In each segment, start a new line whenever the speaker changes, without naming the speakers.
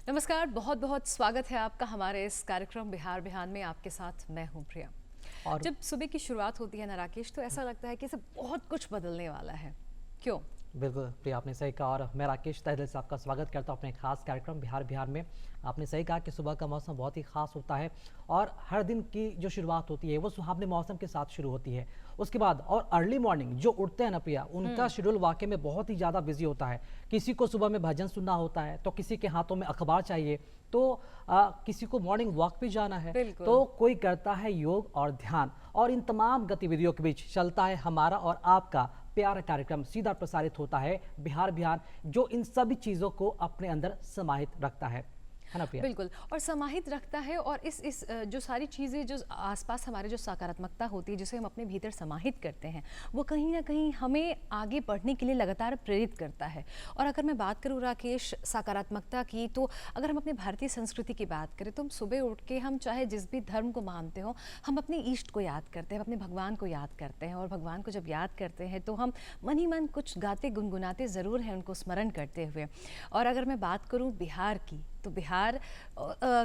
नमस्कार, बहुत बहुत स्वागत है आपका हमारे इस कार्यक्रम बिहार बिहान में। आपके साथ मैं हूं प्रिया।
और
जब सुबह की शुरुआत होती है ना राकेश, तो ऐसा लगता है कि इसे बहुत कुछ बदलने वाला है। क्यों?
बिल्कुल प्रिया, आपने सही कहा और मैं राकेश तहे दिल से आपका स्वागत करता हूं अपने खास कार्यक्रम बिहार बिहार में। आपने सही कहा कि सुबह का मौसम बहुत ही खास होता है और हर दिन की जो शुरुआत होती है वो सुहावने मौसम के साथ शुरू होती है। उसके बाद और अर्ली मॉर्निंग जो उठते हैं ना प्रिया, उनका शेड्यूल वाकई में बहुत ही ज़्यादा बिजी होता है। किसी को सुबह में भजन सुनना होता है, तो किसी के हाथों में अखबार चाहिए, तो किसी को मॉर्निंग वॉक पे जाना है,
बिल्कुल।
तो कोई करता है योग और ध्यान। और इन तमाम गतिविधियों के बीच चलता है हमारा और आपका प्यारा कार्यक्रम, सीधा प्रसारित होता है बिहार बिहार, जो इन सभी चीज़ों को अपने अंदर समाहित रखता है ना प्रिया?
बिल्कुल, और समाहित रखता है। और इस जो सारी चीज़ें जो आसपास हमारे जो सकारात्मकता होती है, जिसे हम अपने भीतर समाहित करते हैं, वो कहीं ना कहीं हमें आगे बढ़ने के लिए लगातार प्रेरित करता है। और अगर मैं बात करूँ राकेश सकारात्मकता की, तो अगर हम अपने भारतीय संस्कृति की बात करें, तो हम सुबह उठ के, हम चाहे जिस भी धर्म को मानते हो, हम अपने ईष्ट को याद करते हैं, अपने भगवान को याद करते हैं। और भगवान को जब याद करते हैं तो हम मन ही मन कुछ गाते गुनगुनाते ज़रूर हैं, उनको स्मरण करते हुए। और अगर मैं बात करूँ बिहार की, तो बिहार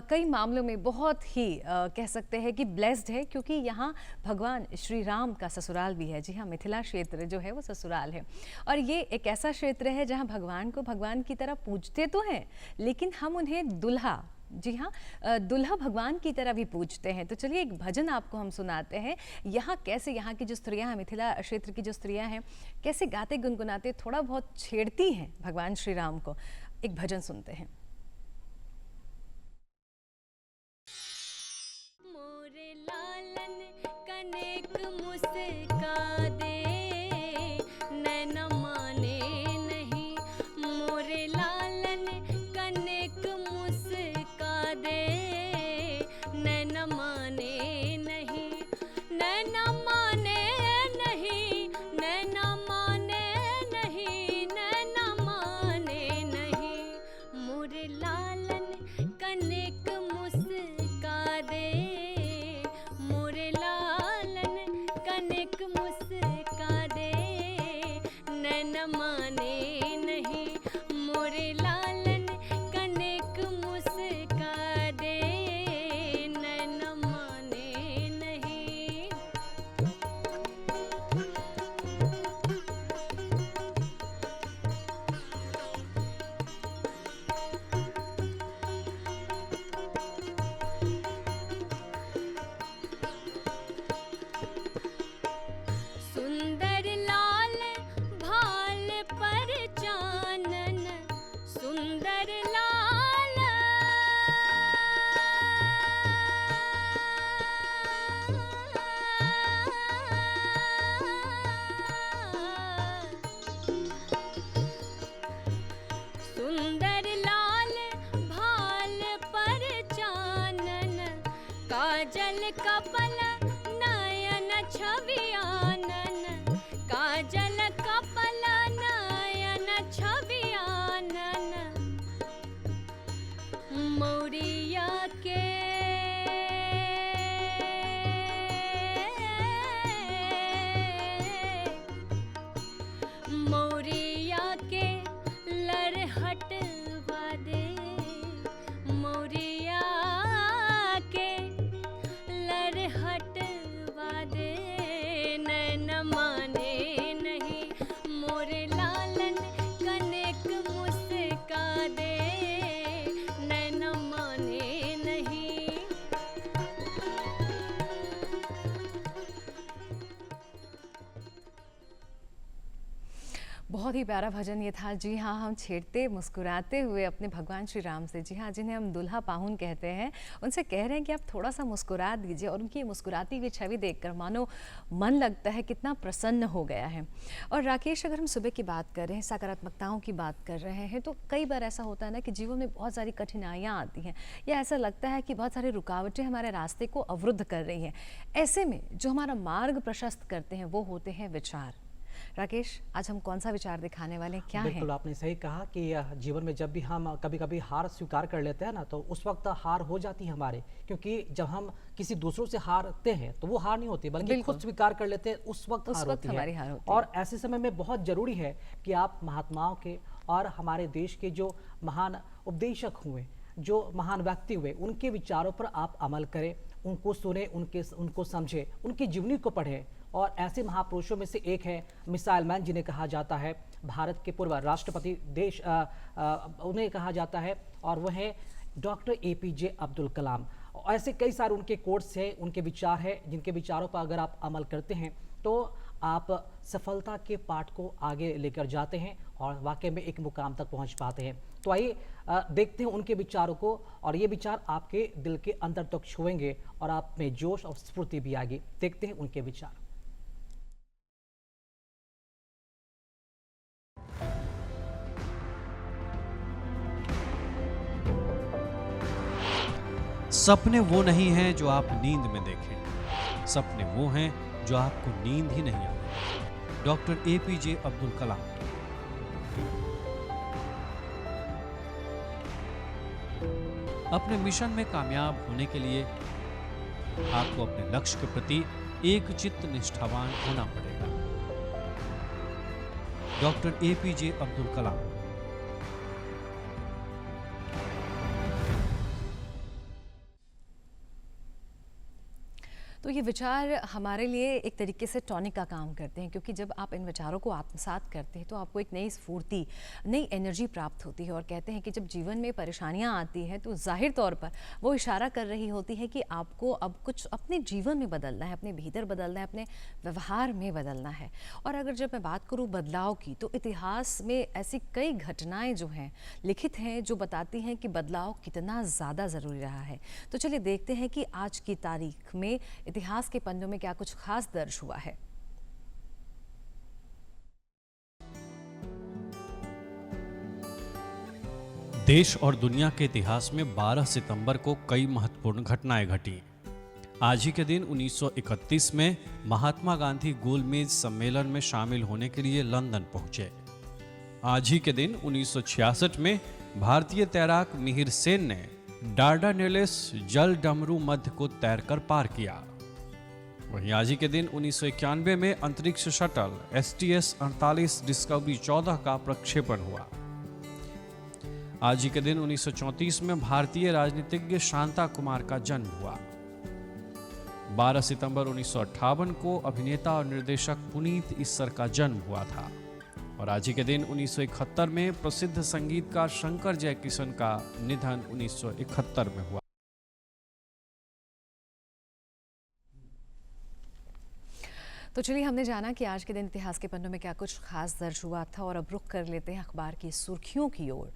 कई मामलों में बहुत ही कह सकते हैं कि ब्लेस्ड है, क्योंकि यहाँ भगवान श्री राम का ससुराल भी है। जी हाँ, मिथिला क्षेत्र जो है वो ससुराल है। और ये एक ऐसा क्षेत्र है जहाँ भगवान को भगवान की तरह पूजते तो हैं, लेकिन हम उन्हें दुल्हा, जी हाँ, दुल्हा भगवान की तरह भी पूजते हैं। तो चलिए एक भजन आपको हम सुनाते हैं। यहाँ कैसे यहाँ की जो स्त्रियाँ हैं, मिथिला क्षेत्र की जो स्त्रियाँ हैं, कैसे गाते गुनगुनाते थोड़ा बहुत छेड़ती हैं भगवान श्री राम को। एक भजन सुनते हैं।
मोरे लालन कनेक मुस्का दे, नैना माने नहीं। मोरे लालन कनेक मुस्का दे, नैना माने नहीं। नैना माने नहीं, नैना माने नहीं, नैना माने नहीं। मोरे लालन कनेक मुस्का दे, मोरे लालन कनेक मुस्का दे, नैना माने नहीं। मोरे लालन कनेक मुस्का दे, नैना माने नहीं। सुंदर लाल भाल पर चानन, सुंदर लाल। सुंदर लाल भाल पर चानन, काजल कपल नयन छवि आनन। काजल कपल नयन छवि आनन। मौरिया के मौरिया के लरहटवा दे, मौरिया के लरहटवा दे, नैना माने नहीं। मोरे लालन कनेक मुस्का दे, नैना माने नहीं।
बहुत ही प्यारा भजन ये था। जी हाँ, हम छेड़ते मुस्कुराते हुए अपने भगवान श्री राम से, जी हाँ, जिन्हें हम दुल्हा पाहुन कहते हैं, उनसे कह रहे हैं कि आप थोड़ा सा मुस्कुरा दीजिए। और उनकी मुस्कुराती हुई छवि देखकर मानो मन लगता है कितना प्रसन्न हो गया है। और राकेश, अगर हम सुबह की बात कर रहे हैं, सकारात्मकताओं की बात कर रहे हैं, तो कई बार ऐसा होता है ना कि जीवन में बहुत सारी कठिनाइयाँ आती हैं, या ऐसा लगता है कि बहुत सारी रुकावटें हमारे रास्ते को अवरुद्ध कर रही हैं। ऐसे में जो हमारा मार्ग प्रशस्त करते हैं वो होते हैं विचार। राकेश, आज हम कौन सा विचार दिखाने वाले हैं, क्या है?
बिल्कुल आपने सही कहा कि जीवन में जब भी हम कभी कभी हार स्वीकार कर लेते हैं ना, तो उस वक्त हार हो जाती है हमारे, क्योंकि जब हम किसी दूसरों से हारते हैं तो वो हार नहीं होती, बल्कि
बिल्कुल।
खुद स्वीकार कर लेते हैं, उस वक्त हार होती
हमारी
है।
हार होती
और ऐसे समय में बहुत जरूरी है कि आप महात्माओं के और हमारे देश के जो महान उपदेशक हुए, जो महान व्यक्ति हुए उनके विचारों पर आप अमल करें, उनको सुने, उनको समझे, उनकी जीवनी को पढ़ें। और ऐसे महापुरुषों में से एक है मिसाइल मैन, जिन्हें कहा जाता है भारत के पूर्व राष्ट्रपति उन्हें कहा जाता है, और वह है डॉक्टर APJ अब्दुल कलाम। ऐसे कई सारे उनके कोट्स हैं, उनके विचार हैं, जिनके विचारों पर अगर आप अमल करते हैं तो आप सफलता के पाठ को आगे लेकर जाते हैं और वाकई में एक मुकाम तक पहुंच पाते हैं। तो आइए देखते हैं उनके विचारों को, और ये विचार आपके दिल के अंदर तक छुएंगे और आप में जोश और स्फूर्ति भी आएगी। देखते हैं उनके विचार।
सपने वो नहीं हैं जो आप नींद में देखें, सपने वो हैं जो आपको नींद ही नहीं आती। Doctor APJ Abdul Kalam. अपने मिशन में कामयाब होने के लिए आपको अपने लक्ष्य के प्रति एक चित्त निष्ठावान होना पड़ेगा। Doctor APJ Abdul Kalam.
तो ये विचार हमारे लिए एक तरीके से टॉनिक का काम करते हैं, क्योंकि जब आप इन विचारों को आत्मसात करते हैं तो आपको एक नई स्फूर्ति, नई एनर्जी प्राप्त होती है। और कहते हैं कि जब जीवन में परेशानियां आती हैं तो जाहिर तौर पर वो इशारा कर रही होती है कि आपको अब कुछ अपने जीवन में बदलना है, अपने भीतर बदलना है, अपने व्यवहार में बदलना है। और अगर जब मैं बात करूँ बदलाव की, तो इतिहास में ऐसी कई घटनाएँ जो हैं लिखित हैं जो बताती हैं कि बदलाव कितना ज़्यादा ज़रूरी रहा है। तो चलिए देखते हैं कि आज की तारीख में इतिहास के पन्नों में क्या कुछ खास दर्ज हुआ है।
देश और दुनिया के इतिहास में 12 सितंबर को कई महत्वपूर्ण घटनाएं घटी। आज ही के दिन 1931 में महात्मा गांधी गोलमेज सम्मेलन में शामिल होने के लिए लंदन पहुंचे। आज ही के दिन 1966 में भारतीय तैराक मिहिर सेन ने डार्डानेलेस जल डमरू मध्य को तैरकर पार किया। वहीं आज ही के दिन 1991 में अंतरिक्ष शटल STS-48 डिस्कवरी 14 का प्रक्षेपण हुआ। आज ही के दिन 1934 में भारतीय राजनीतिज्ञ शांता कुमार का जन्म हुआ। 12 सितंबर 1958 को अभिनेता और निर्देशक पुनीत इस्सर का जन्म हुआ था। और आज ही के दिन 1971 में प्रसिद्ध संगीतकार शंकर जयकिशन का निधन 1971 में हुआ।
तो चलिए, हमने जाना कि आज के दिन इतिहास के पन्नों में क्या कुछ खास दर्ज हुआ था, और अब रुख कर लेते हैं अखबार की सुर्खियों की ओर।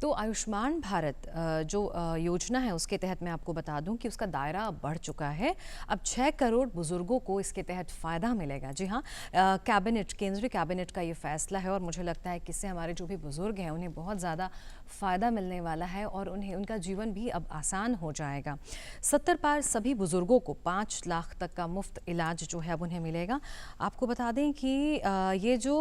तो आयुष्मान भारत जो योजना है उसके तहत मैं आपको बता दूं कि उसका दायरा अब बढ़ चुका है। अब 6 करोड़ बुजुर्गों को इसके तहत फ़ायदा मिलेगा। जी हाँ, केंद्रीय कैबिनेट का ये फैसला है, और मुझे लगता है कि इससे हमारे जो भी बुजुर्ग हैं उन्हें बहुत ज़्यादा फ़ायदा मिलने वाला है और उनका जीवन भी अब आसान हो जाएगा। 70 पार सभी बुजुर्गों को 5 लाख तक का मुफ्त इलाज जो है अब उन्हें मिलेगा। आपको बता दें कि ये जो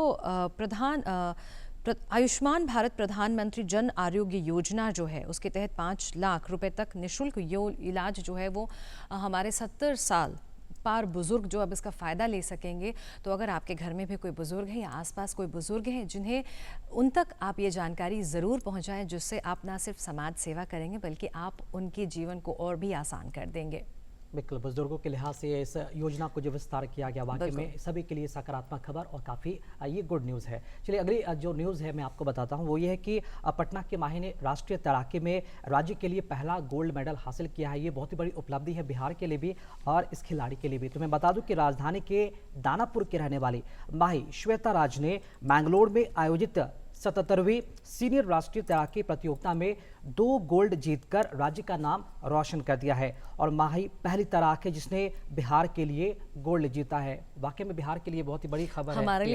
आयुष्मान भारत प्रधानमंत्री जन आरोग्य योजना जो है उसके तहत 5 लाख रुपए तक निःशुल्क इलाज जो है वो हमारे 70 साल पार बुजुर्ग जो अब इसका फ़ायदा ले सकेंगे। तो अगर आपके घर में भी कोई बुजुर्ग है या आसपास कोई बुजुर्ग हैं जिन्हें, उन तक आप ये जानकारी ज़रूर पहुंचाएं, जिससे आप ना सिर्फ समाज सेवा करेंगे बल्कि आप उनके जीवन को और भी आसान कर देंगे।
बिल्कुल, बुजुर्गों के लिहाज से इस योजना को जो विस्तार किया गया वाकई में सभी के लिए सकारात्मक खबर और काफ़ी ये गुड न्यूज़ है। चलिए, अगली जो न्यूज़ है मैं आपको बताता हूँ, वो ये है कि पटना के माही ने राष्ट्रीय तैराकी में राज्य के लिए पहला गोल्ड मेडल हासिल किया है। ये बहुत ही बड़ी उपलब्धि है बिहार के लिए भी और इस खिलाड़ी के लिए भी। तो मैं बता दूं कि राजधानी के दानापुर के रहने वाली माही श्वेता राज ने मैंगलोर में आयोजित 77वीं सीनियर राष्ट्रीय तैराकी प्रतियोगिता में 2 गोल्ड जीतकर राज्य का नाम रोशन कर दिया है। और माही पहली तैराक है जिसने बिहार के लिए गोल्ड जीता है। वाकई में बिहार के लिए बहुत ही बड़ी खबर है।
हमारे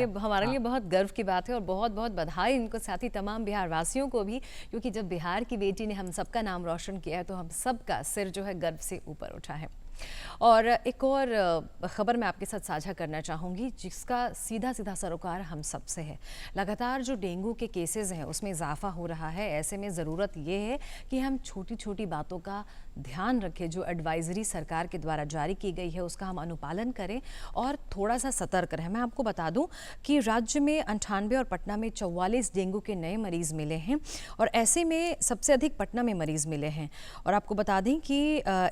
लिए बहुत गर्व की बात है, और बहुत बहुत बधाई इनको, साथ ही तमाम बिहार वासियों को भी, क्योंकि जब बिहार की बेटी ने हम सबका नाम रोशन किया है तो हम सबका सिर जो है गर्व से ऊपर उठा है। और एक और ख़बर मैं आपके साथ साझा करना चाहूँगी जिसका सीधा सीधा सरोकार हम सब से है। लगातार जो डेंगू के केसेस हैं उसमें इजाफा हो रहा है। ऐसे में ज़रूरत ये है कि हम छोटी छोटी बातों का ध्यान रखें। जो एडवाइजरी सरकार के द्वारा जारी की गई है उसका हम अनुपालन करें और थोड़ा सा सतर्क रहें। मैं आपको बता दूं कि राज्य में 98 और पटना में 44 डेंगू के नए मरीज़ मिले हैं और ऐसे में सबसे अधिक पटना में मरीज़ मिले हैं। और आपको बता दें कि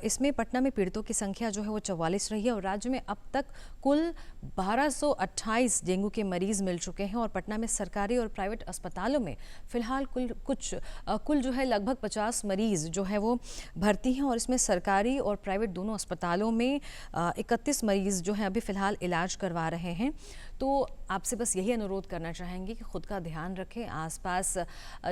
इसमें पटना में पीड़ितों की संख्या जो है वो 44 रही है और राज्य में अब तक कुल 1228 डेंगू के मरीज़ मिल चुके हैं। और पटना में सरकारी और प्राइवेट अस्पतालों में फ़िलहाल कुल जो है लगभग 50 मरीज़ जो है वो भर्ती हैं और इसमें सरकारी और प्राइवेट दोनों अस्पतालों में 31 मरीज़ जो हैं अभी फ़िलहाल इलाज करवा रहे हैं। तो आपसे बस यही अनुरोध करना चाहेंगे कि खुद का ध्यान रखें, आसपास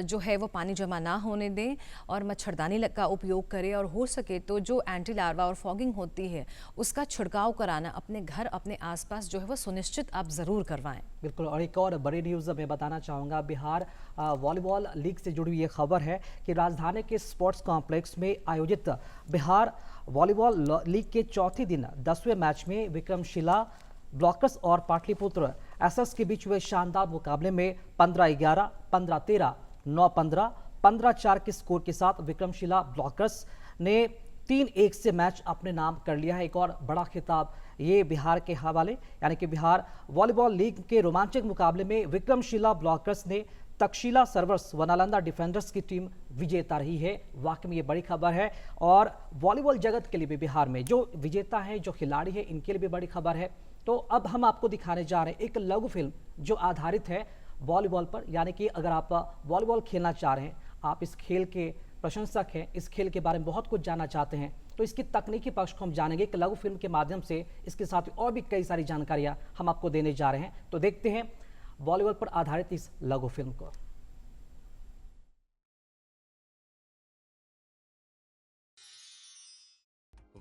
जो है वो पानी जमा ना होने दें और मच्छरदानी का उपयोग करें और हो सके तो जो एंटी लार्वा और फॉगिंग होती है उसका छिड़काव कराना अपने घर अपने आसपास जो है वो सुनिश्चित आप ज़रूर करवाएं।
बिल्कुल। और एक और बड़ी न्यूज़ मैं बताना चाहूँगा, बिहार वॉलीबॉल लीग से जुड़ी ये खबर है कि राजधानी के स्पोर्ट्स कॉम्प्लेक्स में आयोजित बिहार वॉलीबॉल लीग के चौथे दिन 10वें मैच में विक्रमशिला ब्लॉकर्स और पाटलिपुत्र एसएस के बीच हुए शानदार मुकाबले में 15-11, 15-13, 9-15, 15-4 के स्कोर के साथ विक्रमशिला ब्लॉकर्स ने 3-1 से मैच अपने नाम कर लिया है। एक और बड़ा खिताब ये बिहार के हवाले, यानी कि बिहार वॉलीबॉल लीग के रोमांचक मुकाबले में विक्रमशिला ब्लॉकर्स ने तक्षशिला सर्वर्स व नालंदा डिफेंडर्स की टीम विजेता रही है। वाकई में ये बड़ी खबर है और वॉलीबॉल जगत के लिए भी बिहार में जो विजेता है, जो खिलाड़ी है, इनके लिए भी बड़ी खबर है। तो अब हम आपको दिखाने जा रहे हैं एक लघु फिल्म जो आधारित है वॉलीबॉल पर, यानी कि अगर आप वॉलीबॉल खेलना चाह रहे हैं, आप इस खेल के प्रशंसक हैं, इस खेल के बारे में बहुत कुछ जानना चाहते हैं, तो इसकी तकनीकी पक्ष को हम जानेंगे एक लघु फिल्म के माध्यम से। इसके साथ और भी कई सारी जानकारियां हम आपको देने जा रहे हैं। तो देखते हैं वॉलीबॉल पर आधारित इस लघु फिल्म को।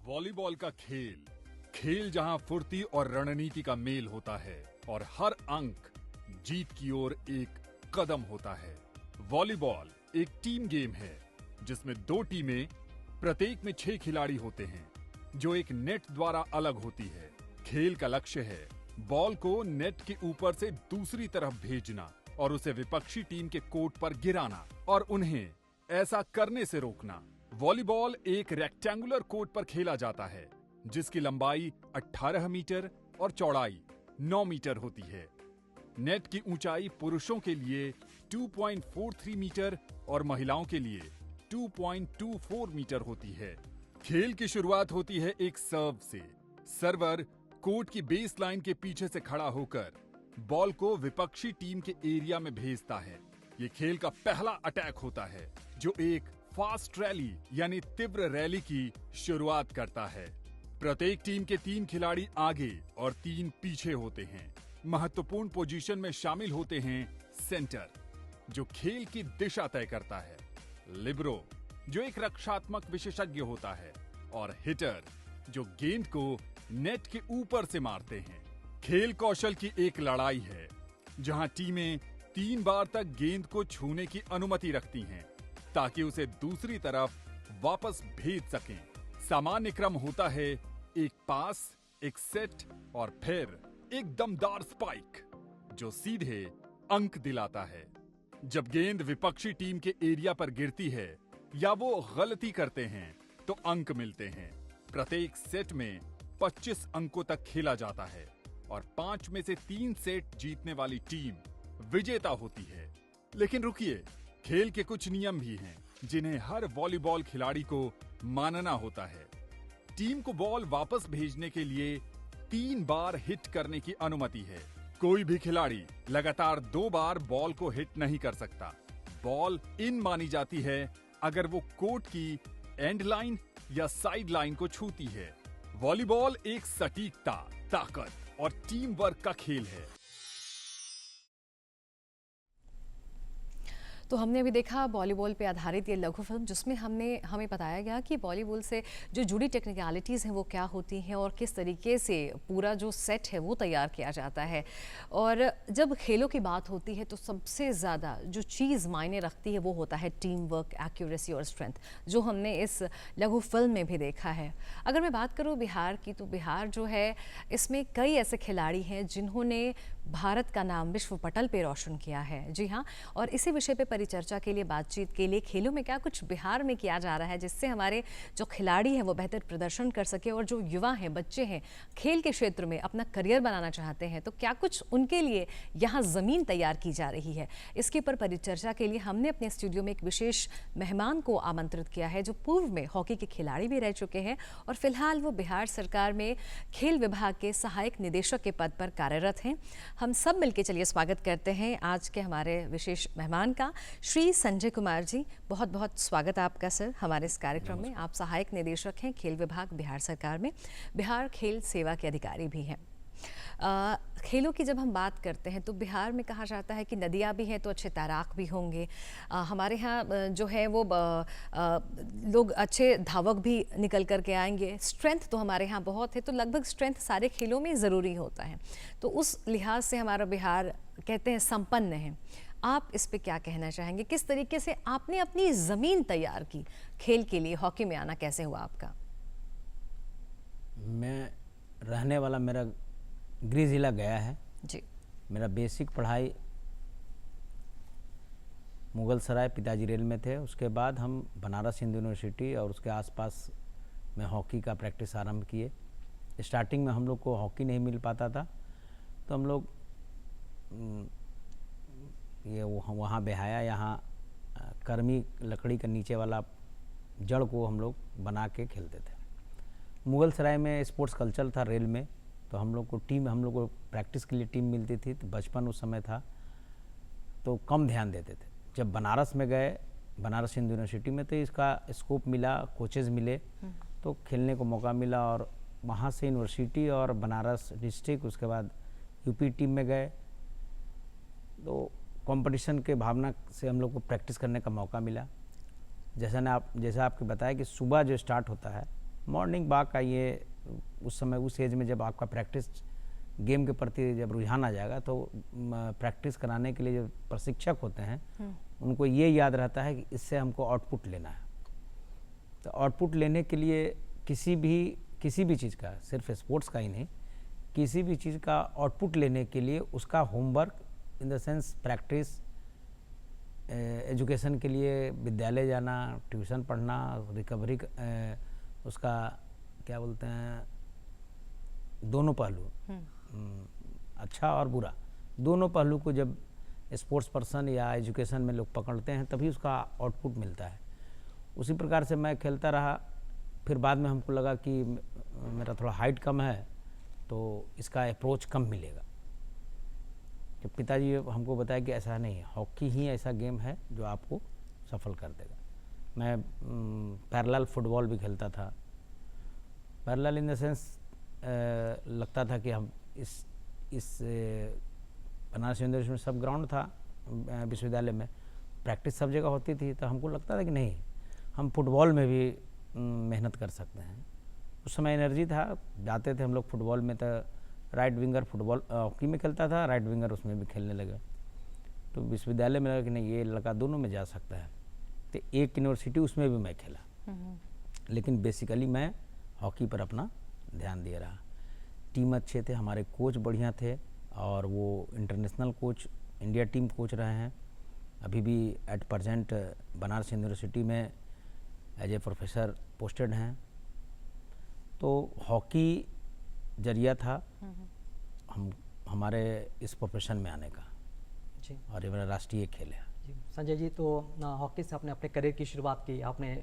वॉलीबॉल का खेल जहां फुर्ती और रणनीति का मेल होता है और हर अंक जीत की ओर एक कदम होता है। वॉलीबॉल एक टीम गेम है जिसमें 2 टीमें, प्रत्येक में 6 खिलाड़ी होते हैं, जो एक नेट द्वारा अलग होती है। खेल का लक्ष्य है बॉल को नेट के ऊपर से दूसरी तरफ भेजना और उसे विपक्षी टीम के कोर्ट पर गिराना और उन्हें ऐसा करने से रोकना। वॉलीबॉल एक रेक्टेंगुलर कोर्ट पर खेला जाता है जिसकी लंबाई 18 मीटर और चौड़ाई 9 मीटर होती है। नेट की ऊंचाई पुरुषों के लिए 2.43 मीटर और महिलाओं के लिए 2.24 मीटर होती है। खेल की शुरुआत होती है एक सर्व से। सर्वर कोर्ट की बेस लाइन के पीछे से खड़ा होकर बॉल को विपक्षी टीम के एरिया में भेजता है। ये खेल का पहला अटैक होता है जो एक फास्ट रैली यानी तीव्र रैली की शुरुआत करता है। प्रत्येक टीम के 3 खिलाड़ी आगे और 3 पीछे होते हैं। महत्वपूर्ण पोजीशन में शामिल होते हैं सेंटर, जो खेल की दिशा तय करता है, लिबरो, जो एक रक्षात्मक विशेषज्ञ होता है, और हिटर, जो गेंद को नेट के ऊपर से मारते हैं। खेल कौशल की एक लड़ाई है जहां टीमें 3 बार तक गेंद को छूने की अनुमति रखती हैं ताकि उसे दूसरी तरफ वापस भेज सकें। सामान्य क्रम होता है एक पास, एक सेट और फिर एक दमदार स्पाइक जो सीधे अंक दिलाता है। जब गेंद विपक्षी टीम के एरिया पर गिरती है या वो गलती करते हैं तो अंक मिलते हैं। प्रत्येक सेट में 25 अंकों तक खेला जाता है और 5 में से 3 सेट जीतने वाली टीम विजेता होती है। लेकिन रुकिए, खेल के कुछ नियम भी हैं जिन्हें हर वॉलीबॉल खिलाड़ी को मानना होता है। टीम को बॉल वापस भेजने के लिए 3 बार हिट करने की अनुमति है। कोई भी खिलाड़ी लगातार 2 बार बॉल को हिट नहीं कर सकता। बॉल इन मानी जाती है अगर वो कोर्ट की एंड लाइन या साइड लाइन को छूती है। वॉलीबॉल एक सटीकता, ताकत और टीम वर्क का खेल है।
तो हमने अभी देखा वॉलीबॉल पे आधारित ये लघु फिल्म, जिसमें हमें बताया गया कि वॉलीबॉल से जो जुड़ी टेक्निकलिटीज़ हैं वो क्या होती हैं और किस तरीके से पूरा जो सेट है वो तैयार किया जाता है। और जब खेलों की बात होती है तो सबसे ज़्यादा जो चीज़ मायने रखती है वो होता है टीम वर्क, एक्यूरेसी और स्ट्रेंथ, जो हमने इस लघु फिल्म में भी देखा है। अगर मैं बात करूँ बिहार की, तो बिहार जो है इसमें कई ऐसे खिलाड़ी हैं जिन्होंने भारत का नाम विश्व पटल पे रोशन किया है। जी हाँ, और इसी विषय पे परिचर्चा के लिए, बातचीत के लिए, खेलों में क्या कुछ बिहार में किया जा रहा है जिससे हमारे जो खिलाड़ी हैं वो बेहतर प्रदर्शन कर सके, और जो युवा हैं, बच्चे हैं, खेल के क्षेत्र में अपना करियर बनाना चाहते हैं, तो क्या कुछ उनके लिए यहाँ ज़मीन तैयार की जा रही है। इसके ऊपर परिचर्चा के लिए हमने अपने स्टूडियो में एक विशेष मेहमान को आमंत्रित किया है जो पूर्व में हॉकी के खिलाड़ी भी रह चुके हैं और फिलहाल वो बिहार सरकार में खेल विभाग के सहायक निदेशक के पद पर कार्यरत हैं। हम सब मिलकर चलिए स्वागत करते हैं आज के हमारे विशेष मेहमान का, श्री संजय कुमार जी। बहुत बहुत स्वागत आपका सर हमारे इस कार्यक्रम में। आप सहायक निदेशक हैं खेल विभाग बिहार सरकार में, बिहार खेल सेवा के अधिकारी भी हैं। खेलों की जब हम बात करते हैं तो बिहार में कहा जाता है कि नदियाँ भी हैं तो अच्छे तैराक भी होंगे। हमारे यहाँ जो है वो लोग अच्छे धावक भी निकल कर के आएंगे। स्ट्रेंथ तो हमारे यहाँ बहुत है, तो लगभग स्ट्रेंथ सारे खेलों में ज़रूरी होता है। तो उस लिहाज से हमारा बिहार कहते हैं संपन्न है। आप इस पे क्या कहना चाहेंगे? किस तरीके से आपने अपनी ज़मीन तैयार की खेल के लिए? हॉकी में आना कैसे हुआ आपका?
मैं रहने वाला, मेरा गृह जिला गया है
जी।
मेरा बेसिक पढ़ाई मुगल सराय, पिताजी रेल में थे। उसके बाद हम बनारस हिंदू यूनिवर्सिटी और उसके आसपास में हॉकी का प्रैक्टिस आरंभ किए। स्टार्टिंग में हम लोग को हॉकी नहीं मिल पाता था, तो हम लोग ये वहाँ बेहाया, यहाँ कर्मी लकड़ी के नीचे वाला जड़ को हम लोग बना के खेलते थे। मुगल सराय में स्पोर्ट्स कल्चर था रेल में, तो हम लोग को प्रैक्टिस के लिए टीम मिलती थी। तो बचपन उस समय था तो कम ध्यान देते थे। जब बनारस में गए, बनारस हिंदू यूनिवर्सिटी में, तो इसका स्कोप मिला, कोचेज़ मिले, तो खेलने को मौका मिला। और वहाँ से यूनिवर्सिटी और बनारस डिस्ट्रिक्ट, उसके बाद यूपी टीम में गए, तो कंपटीशन के भावना से हम लोग को प्रैक्टिस करने का मौका मिला। जैसा आपके बताया कि सुबह जो स्टार्ट होता है मॉर्निंग वॉक का, ये उस समय उस एज में जब आपका प्रैक्टिस गेम के प्रति जब रुझान आ जाएगा, तो प्रैक्टिस कराने के लिए जो प्रशिक्षक होते हैं उनको ये याद रहता है कि इससे हमको आउटपुट लेना है। तो आउटपुट लेने के लिए किसी भी चीज़ का, सिर्फ स्पोर्ट्स का ही नहीं, किसी भी चीज़ का आउटपुट लेने के लिए उसका homework in the sense practice, education के लिए विद्यालय जाना, ट्यूशन पढ़ना, रिकवरी, उसका क्या बोलते हैं, दोनों पहलू, अच्छा और बुरा, दोनों पहलू को जब स्पोर्ट्स पर्सन या एजुकेशन में लोग पकड़ते हैं तभी उसका आउटपुट मिलता है। उसी प्रकार से मैं खेलता रहा। फिर बाद में हमको लगा कि मेरा थोड़ा हाइट कम है तो इसका अप्रोच कम मिलेगा। कि पिताजी हमको बताया कि ऐसा नहीं है, हॉकी ही ऐसा गेम है जो आपको सफल कर देगा। मैं पैरेलल फुटबॉल भी खेलता था। पैरेलल इन द सेंस लगता था कि हम इस बनारस यूनिवर्सिटी में सब ग्राउंड था, विश्वविद्यालय में प्रैक्टिस सब जगह होती थी, तो हमको लगता था कि नहीं, हम फुटबॉल में भी मेहनत कर सकते हैं। उस समय एनर्जी था, जाते थे हम लोग फुटबॉल में, तो राइट विंगर फुटबॉल हॉकी में खेलता था, राइट विंगर उसमें भी खेलने लगा। तो विश्वविद्यालय में लगा कि नहीं, ये लड़का दोनों में जा सकता है, तो एक यूनिवर्सिटी उसमें भी मैं खेला। लेकिन बेसिकली मैं हॉकी पर अपना ध्यान दे रहा। टीम अच्छे थे, हमारे कोच बढ़िया थे, और वो international coach, India team coach रहे हैं। अभी भी एट प्रेजेंट बनारस यूनिवर्सिटी में एज ए प्रोफेसर पोस्टेड हैं। तो हॉकी जरिया था हमारे इस प्रोफेशन में आने का,
जी।
और ये मेरा राष्ट्रीय खेल है।
जी संजय जी, तो हॉकी से आपने अपने करियर की शुरुआत की। आपने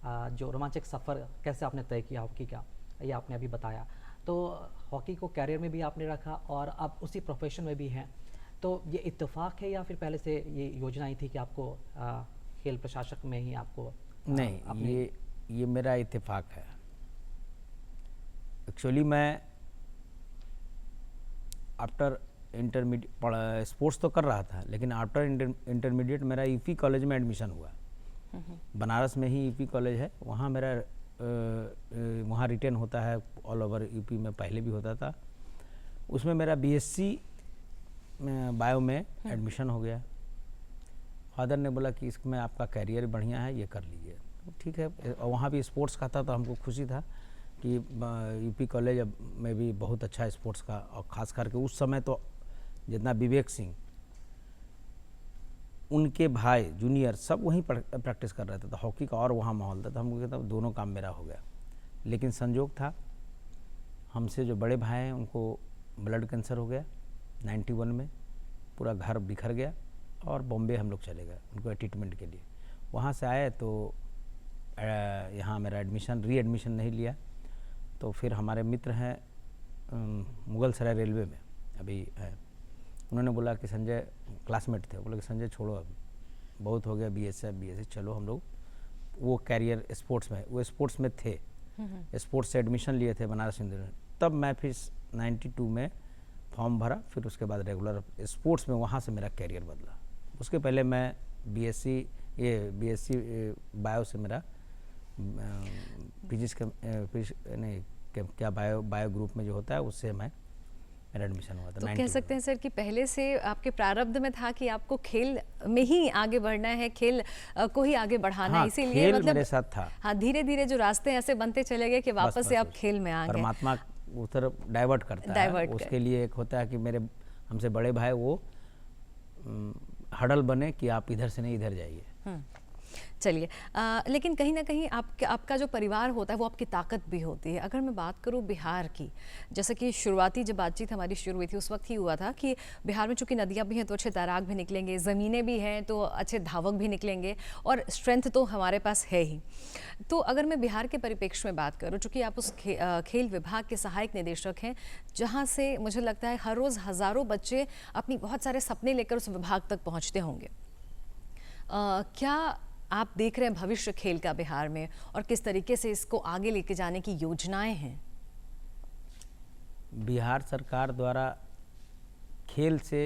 जो रोमांचक सफ़र कैसे आपने तय किया हॉकी का, ये आपने अभी बताया। तो हॉकी को कैरियर में भी आपने रखा और अब उसी प्रोफेशन में भी हैं। तो ये इत्तेफाक है या फिर पहले से ये योजना ही थी कि आपको खेल प्रशासक में ही आपको
नहीं, ये मेरा इत्तेफाक है। एक्चुअली मैं आफ्टर इंटरमीडिएट स्पोर्ट्स तो कर रहा था, लेकिन आफ्टर इंटरमीडिएट मेरा यूपी कॉलेज में एडमिशन हुआ। बनारस में ही यूपी कॉलेज है, वहाँ मेरा वहाँ रिटेन होता है ऑल ओवर यूपी में, पहले भी होता था। उसमें मेरा बीएससी बायो में एडमिशन हो गया। फादर ने बोला कि इसमें आपका कैरियर बढ़िया है, ये कर लीजिए। तो ठीक है, और वहाँ भी स्पोर्ट्स का था तो हमको खुशी था कि यूपी कॉलेज में भी बहुत अच्छा स्पोर्ट्स का, और ख़ास करके उस समय तो जितना विवेक सिंह, उनके भाई जूनियर सब वहीं प्रैक्टिस कर रहे थे, तो हॉकी का और वहाँ माहौल था। तो हमको कहता दोनों काम मेरा हो गया। लेकिन संजोग था, हमसे जो बड़े भाई हैं उनको ब्लड कैंसर हो गया 91 में, पूरा घर बिखर गया और बॉम्बे हम लोग चले गए उनको ट्रीटमेंट के लिए। वहाँ से आए तो यहाँ मेरा री एडमिशन नहीं लिया। तो फिर हमारे मित्र हैं मुगल सराय रेलवे में अभी है, उन्होंने बोला कि संजय, क्लासमेट थे, बोले कि संजय छोड़ो, अब बहुत हो गया बीएससी, चलो हम लोग वो कैरियर स्पोर्ट्स में, वो स्पोर्ट्स में थे, स्पोर्ट्स से एडमिशन लिए थे बनारस हिंदू में। तब मैं फिर 92 में फॉर्म भरा, फिर उसके बाद रेगुलर स्पोर्ट्स में वहाँ से मेरा कैरियर बदला। उसके पहले मैं बीएससी बायो से मेरा फिजिक्स क्या बायो ग्रुप में जो होता है उससे मेरा एडमिशन हुआ था।
तो कह सकते हैं सर कि पहले से आपके प्रारब्ध में था कि आपको खेल में ही आगे बढ़ना है, खेल को ही आगे बढ़ाना है, इसीलिए
खेल
मतलब
मेरे साथ था।
हाँ, धीरे धीरे जो रास्ते ऐसे बनते चले गए कि वापस से आप खेल में आ गए।
परमात्मा उस तरफ डाइवर्ट करता है, उसके लिए एक होता है कि मेरे हमसे बड़े भाई वो हडल बने कि आप इधर से नहीं इधर जाइए।
चलिए, लेकिन कहीं ना कहीं आपका जो परिवार होता है वो आपकी ताकत भी होती है। अगर मैं बात करूं बिहार की, जैसे कि शुरुआती जब बातचीत हमारी शुरू हुई थी उस वक्त ही हुआ था कि बिहार में चूंकि नदियां भी हैं तो अच्छे तैराक भी निकलेंगे, ज़मीनें भी हैं तो अच्छे धावक भी निकलेंगे, और स्ट्रेंथ तो हमारे पास है ही। तो अगर मैं बिहार के परिप्रेक्ष्य में बात करूँ, चूँकि आप उस खेल विभाग के सहायक निदेशक हैं, जहाँ से मुझे लगता है हर रोज़ हज़ारों बच्चे अपनी बहुत सारे सपने लेकर उस विभाग तक पहुँचते होंगे, क्या आप देख रहे हैं भविष्य खेल का बिहार में, और किस तरीके से इसको आगे लेके जाने की योजनाएं हैं?
बिहार सरकार द्वारा खेल से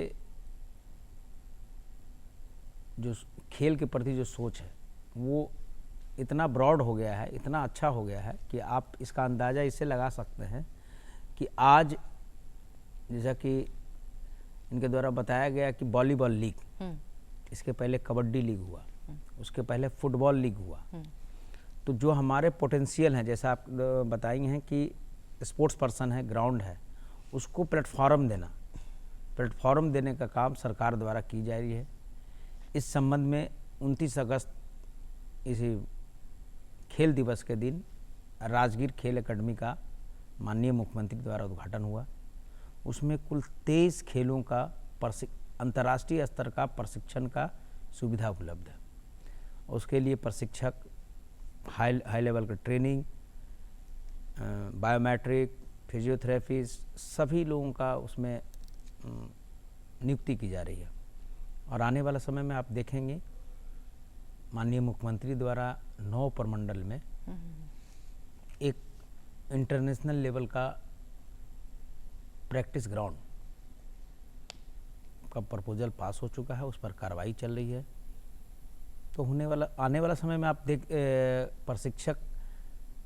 जो खेल के प्रति जो सोच है वो इतना ब्रॉड हो गया है, इतना अच्छा हो गया है कि आप इसका अंदाज़ा इससे लगा सकते हैं कि आज जैसा कि इनके द्वारा बताया गया कि वॉलीबॉल लीग, इसके पहले कबड्डी लीग हुआ, उसके पहले फुटबॉल लीग हुआ। तो जो हमारे पोटेंशियल हैं, जैसा आप बताएंगे हैं कि स्पोर्ट्स पर्सन है, ग्राउंड है, उसको प्लेटफॉर्म देने का काम सरकार द्वारा की जा रही है। इस संबंध में 29 अगस्त इसी खेल दिवस के दिन राजगीर खेल एकेडमी का माननीय मुख्यमंत्री द्वारा उद्घाटन हुआ। उसमें कुल 23 खेलों का अंतर्राष्ट्रीय स्तर का प्रशिक्षण का सुविधा उपलब्ध है। उसके लिए प्रशिक्षक, हाई लेवल का ट्रेनिंग, बायोमेट्रिक, फिजियोथेरेपी, सभी लोगों का उसमें नियुक्ति की जा रही है। और आने वाला समय में आप देखेंगे माननीय मुख्यमंत्री द्वारा 9 प्रमंडल में एक इंटरनेशनल लेवल का प्रैक्टिस ग्राउंड का प्रपोजल पास हो चुका है, उस पर कार्रवाई चल रही है। तो आने वाला समय में आप प्रशिक्षक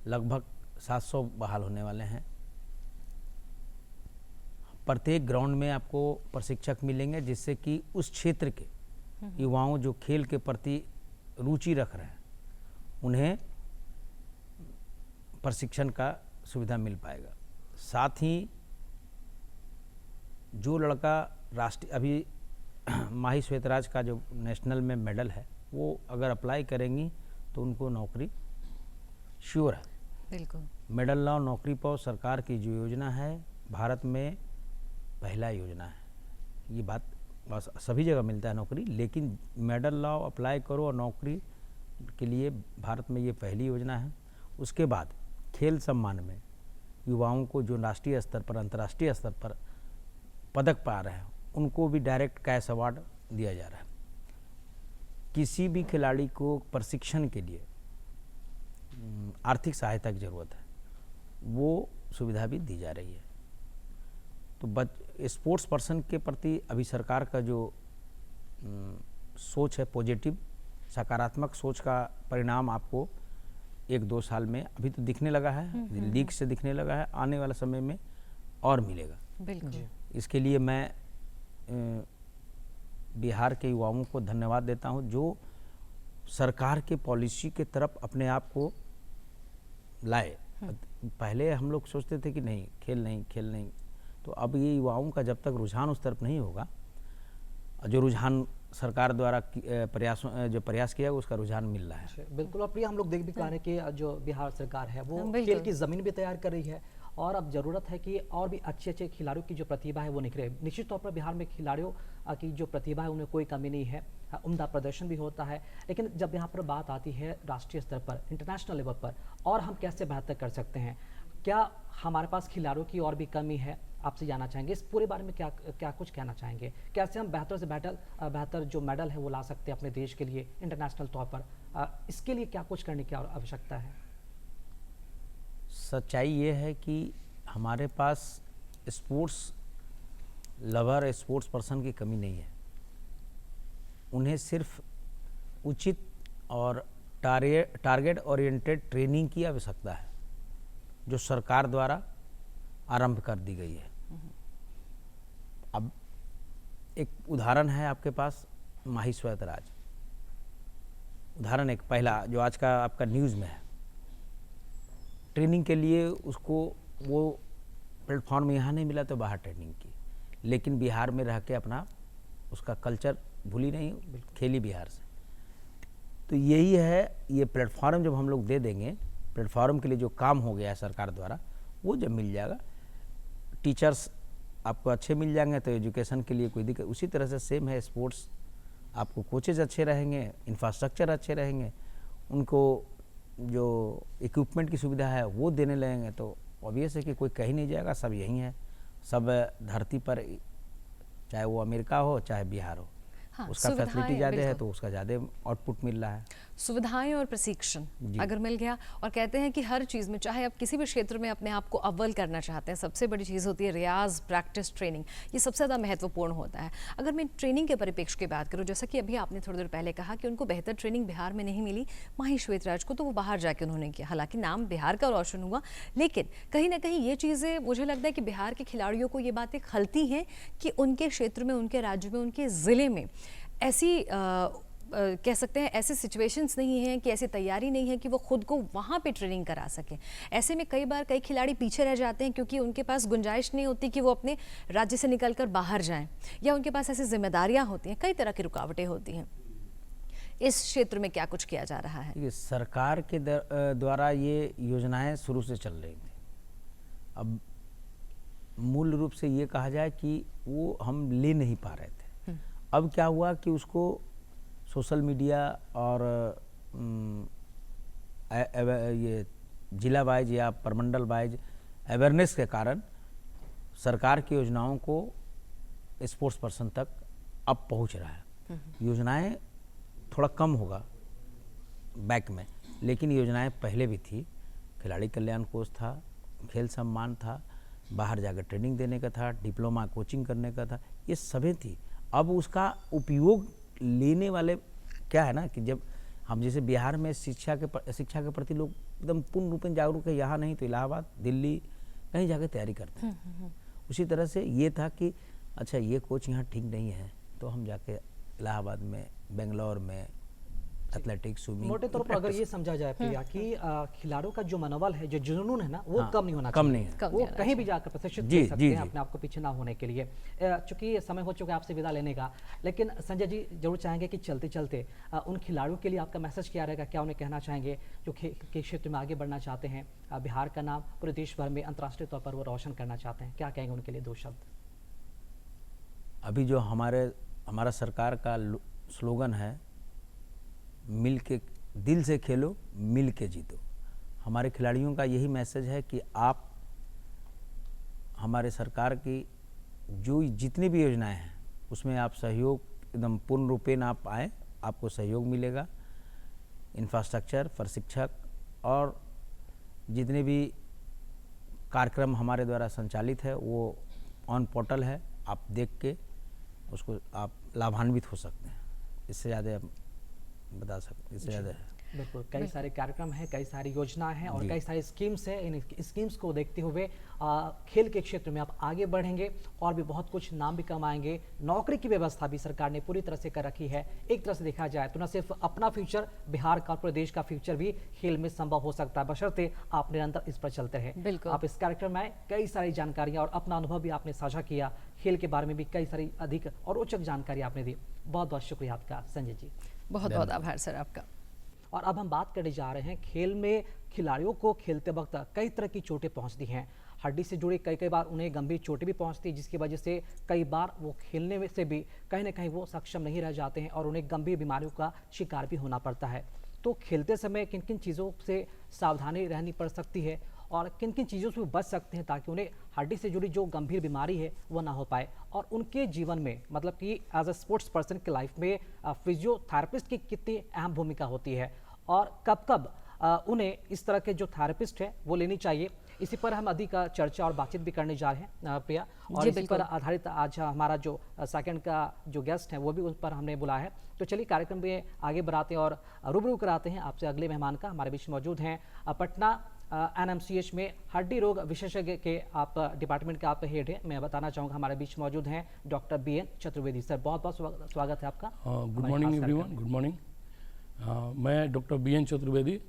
लगभग 700 बहाल होने वाले हैं। प्रत्येक ग्राउंड में आपको प्रशिक्षक मिलेंगे, जिससे कि उस क्षेत्र के युवाओं जो खेल के प्रति रुचि रख रहे हैं उन्हें प्रशिक्षण का सुविधा मिल पाएगा। साथ ही जो लड़का राष्ट्रीय अभी माही श्वेतराज का जो नेशनल में मेडल है वो अगर अप्लाई करेंगी तो उनको नौकरी श्योर है।
बिल्कुल,
मेडल लाओ नौकरी पाओ सरकार की जो योजना है भारत में पहला योजना है। ये बात बस सभी जगह मिलता है नौकरी, लेकिन मेडल लाओ, अप्लाई करो और नौकरी के लिए भारत में ये पहली योजना है। उसके बाद खेल सम्मान में युवाओं को जो राष्ट्रीय स्तर पर, अंतर्राष्ट्रीय स्तर पर पदक पा रहे हैं उनको भी डायरेक्ट कैश अवार्ड दिया जा रहा है। किसी भी खिलाड़ी को प्रशिक्षण के लिए आर्थिक सहायता की ज़रूरत है, वो सुविधा भी दी जा रही है। तो स्पोर्ट्स पर्सन के प्रति अभी सरकार का जो सोच है, पॉजिटिव सकारात्मक सोच का परिणाम आपको 1-2 साल में अभी तो दिखने लगा है, लीक से दिखने लगा है, आने वाले समय में और मिलेगा।
बिल्कुल।
इसके लिए मैं बिहार के युवाओं को धन्यवाद देता हूं, जो सरकार के पॉलिसी के तरफ अपने आप को लाए। पहले हम लोग सोचते थे कि नहीं खेल नहीं, तो अब ये युवाओं का जब तक रुझान उस तरफ नहीं होगा, जो रुझान सरकार द्वारा प्रयास किया उसका रुझान मिल रहा है।
बिल्कुल। और प्रिया, हम लोग देख भी पा रहे हैं कि जो बिहार सरकार है वो
बिल्कुल।
खेल की ज़मीन भी तैयार कर रही है, और अब ज़रूरत है कि और भी अच्छे अच्छे खिलाड़ियों की जो प्रतिभा है वो निखरे। निश्चित तौर पर बिहार में खिलाड़ियों की जो प्रतिभा है उनमें कोई कमी नहीं है, उम्दा प्रदर्शन भी होता है, लेकिन जब यहाँ पर बात आती है राष्ट्रीय स्तर पर, इंटरनेशनल लेवल पर, और हम कैसे बेहतर कर सकते हैं, क्या हमारे पास खिलाड़ियों की और भी कमी है, आपसे जानना चाहेंगे इस पूरे बारे में क्या कुछ कहना चाहेंगे? कैसे हम बेहतर से बेहतर जो मेडल है वो ला सकते हैं अपने देश के लिए इंटरनेशनल तौर पर? इसके लिए क्या कुछ करने की आवश्यकता है?
सच्चाई ये है कि हमारे पास स्पोर्ट्स लवर, स्पोर्ट्स पर्सन की कमी नहीं है। उन्हें सिर्फ उचित और टारगेट ओरिएंटेड ट्रेनिंग की आवश्यकता है, जो सरकार द्वारा आरंभ कर दी गई है। अब एक उदाहरण है आपके पास, माही श्वेतराज, उदाहरण एक पहला जो आज का आपका न्यूज़ में है। ट्रेनिंग के लिए उसको वो प्लेटफॉर्म यहाँ नहीं मिला तो बाहर ट्रेनिंग की, लेकिन बिहार में रह के अपना उसका कल्चर भूली नहीं, खेली बिहार से। तो यही है, ये प्लेटफॉर्म जब हम लोग दे देंगे, प्लेटफॉर्म के लिए जो काम हो गया है सरकार द्वारा, वो जब मिल जाएगा, टीचर्स आपको अच्छे मिल जाएंगे तो एजुकेशन के लिए कोई दिक्कत। उसी तरह से सेम है स्पोर्ट्स, आपको कोचेज अच्छे रहेंगे, इंफ्रास्ट्रक्चर अच्छे रहेंगे, उनको जो इक्विपमेंट की सुविधा है वो देने लगेंगे, तो ऑब्वियस है कि कोई कहीं नहीं जाएगा, सब यहीं है। सब धरती पर, चाहे वो अमेरिका हो चाहे बिहार हो,
हाँ,
उसका
सुविधाएं,
फैसिलिटी ज़्यादा है
बिल्कुल।
तो उसका ज़्यादा आउटपुट मिल रहा है।
सुविधाएं और प्रशिक्षण अगर मिल गया, और कहते हैं कि हर चीज़ में, चाहे आप किसी भी क्षेत्र में अपने आप को अव्वल करना चाहते हैं, सबसे बड़ी चीज़ होती है रियाज, प्रैक्टिस, ट्रेनिंग। ये सबसे ज़्यादा महत्वपूर्ण होता है। अगर मैं ट्रेनिंग के परिप्रेक्ष्य की बात करूँ, जैसा कि अभी आपने थोड़ी देर पहले कहा कि उनको बेहतर ट्रेनिंग बिहार में नहीं मिली, माही श्वेतराज को, तो वो बाहर जाके उन्होंने किया। हालांकि नाम बिहार का रोशन हुआ, लेकिन कहीं ना कहीं ये चीज़ें मुझे लगता है कि बिहार के खिलाड़ियों को ये बातें खलती हैं कि उनके क्षेत्र में, उनके राज्य में, उनके ज़िले में ऐसी कह सकते हैं ऐसे सिचुएशंस नहीं हैं, कि ऐसी तैयारी नहीं है कि वो खुद को वहाँ पे ट्रेनिंग करा सकें। ऐसे में कई बार कई खिलाड़ी पीछे रह जाते हैं, क्योंकि उनके पास गुंजाइश नहीं होती कि वो अपने राज्य से निकलकर बाहर जाएं, या उनके पास ऐसी जिम्मेदारियां होती हैं, कई तरह की रुकावटें होती हैं। इस क्षेत्र में क्या कुछ किया जा रहा है?
देखिए, सरकार के द्वारा ये योजनाएं शुरू से चल रही थी। अब मूल रूप से ये कहा जाए कि वो हम ले नहीं पा रहे थे। अब क्या हुआ कि उसको सोशल मीडिया और ये जिला वाइज या परमंडल वाइज अवेयरनेस के कारण सरकार की योजनाओं को स्पोर्ट्स पर्सन तक अब पहुंच रहा है। योजनाएं थोड़ा कम होगा बैक में, लेकिन योजनाएं पहले भी थी। खिलाड़ी कल्याण कोष था, खेल सम्मान था, बाहर जाकर ट्रेनिंग देने का था, डिप्लोमा कोचिंग करने का था, ये सभी थी। अब उसका उपयोग लेने वाले क्या है ना, कि जब हम जैसे बिहार में शिक्षा के प्रति लोग एकदम पूर्ण रूप में जागरूक है, यहाँ नहीं तो इलाहाबाद, दिल्ली कहीं जाकर तैयारी करते हैं। उसी तरह से ये था कि अच्छा ये कोच यहाँ ठीक नहीं है, तो हम जाके इलाहाबाद में, बेंगलोर में एथलेटिक्स, स्विमिंग,
मोटे तौर पर अगर ये समझा जाए प्रिया कि खिलाड़ियों का जो मनोबल है, जो जुनून है ना, वो कम नहीं होना चाहिए।
कम नहीं है।
वो कहीं भी जाकर प्रशिक्षित कर सकते हैं अपने आप को पीछे ना होने के लिए। चूंकि समय हो चुका है आपसे विदा लेने का, लेकिन संजय जी जरूर चाहेंगे कि चलते चलते उन खिलाड़ियों के लिए आपका मैसेज क्या रहेगा, क्या उन्हें कहना चाहेंगे जो खेल के क्षेत्र में आगे बढ़ना चाहते हैं, बिहार का नाम पूरे देश भर में अंतर्राष्ट्रीय तौर पर वो रोशन करना चाहते हैं, क्या कहेंगे उनके लिए 2 शब्द?
अभी जो हमारा सरकार का स्लोगन है, मिल के, दिल से खेलो, मिल के जीतो। हमारे खिलाड़ियों का यही मैसेज है कि आप हमारे सरकार की जो जितनी भी योजनाएं हैं उसमें आप सहयोग एकदम पूर्ण रूपेण आप आएँ, आपको सहयोग मिलेगा। इंफ्रास्ट्रक्चर, प्रशिक्षक और जितने भी कार्यक्रम हमारे द्वारा संचालित है वो ऑन पोर्टल है, आप देख के उसको आप लाभान्वित हो सकते हैं। इससे ज़्यादा आप बता सकते, इससे ज़्यादा है।
बिल्कुल, कई सारे कार्यक्रम हैं, कई सारी योजनाएं हैं और
जी।
कई सारी स्कीम्स हैं। इन स्कीम्स को देखते हुए खेल के क्षेत्र में आप आगे बढ़ेंगे और भी बहुत कुछ नाम भी कमाएंगे। नौकरी की व्यवस्था भी सरकार ने पूरी तरह से कर रखी है। एक तरह से देखा जाए तो न सिर्फ अपना फ्यूचर, बिहार का, पूरे देश का फ्यूचर भी खेल में संभव हो सकता है, बशर्ते आप निरंतर इस पर चलते रहे।
बिल्कुल।
आप इस कार्यक्रम में आए, कई सारी जानकारियां और अपना अनुभव भी आपने साझा किया। खेल के बारे में भी कई सारी अधिक और रोचक जानकारी आपने दी। बहुत बहुत शुक्रिया आपका संजय जी।
बहुत बहुत आभार सर आपका।
और अब हम बात करने जा रहे हैं खेल में खिलाड़ियों को खेलते वक्त कई तरह की चोटें पहुंचती हैं। हड्डी से जुड़ी कई बार उन्हें गंभीर चोटें भी पहुंचती हैं, जिसकी वजह से कई बार वो खेलने में से भी कहीं ना कहीं वो सक्षम नहीं रह जाते हैं और उन्हें गंभीर बीमारियों का शिकार भी होना पड़ता है। तो खेलते समय किन किन चीज़ों से सावधानी रहनी पड़ सकती है और किन किन चीज़ों से वो बच सकते हैं ताकि उन्हें हड्डी से जुड़ी जो गंभीर बीमारी है वो ना हो पाए, और उनके जीवन में मतलब कि एज अ स्पोर्ट्स पर्सन की लाइफ में फिजियोथेरेपिस्ट की कितनी अहम भूमिका होती है और कब कब उन्हें इस तरह के जो थेरेपिस्ट है वो लेनी चाहिए। इसी पर हम अधिक चर्चा और बातचीत भी करने जा रहे हैं प्रिया, और
जी,
इसी
बिल्कुल।
पर आधारित आज हमारा जो सेकंड का जो गेस्ट है वो भी उस पर हमने बुलाया है। तो चलिए कार्यक्रम में आगे बढ़ाते हैं और रूबरू कराते हैं आपसे अगले मेहमान का। हमारे बीच मौजूद हैं पटना NMCH में हड्डी रोग विशेषज्ञ के आप डिपार्टमेंट के आप हेड हैं। मैं बताना चाहूँगा हमारे बीच मौजूद हैं डॉक्टर BN चतुर्वेदी। सर बहुत बहुत स्वागत है आपका।
Good morning everyone, good morning. मैं doctor BN Chaturvedi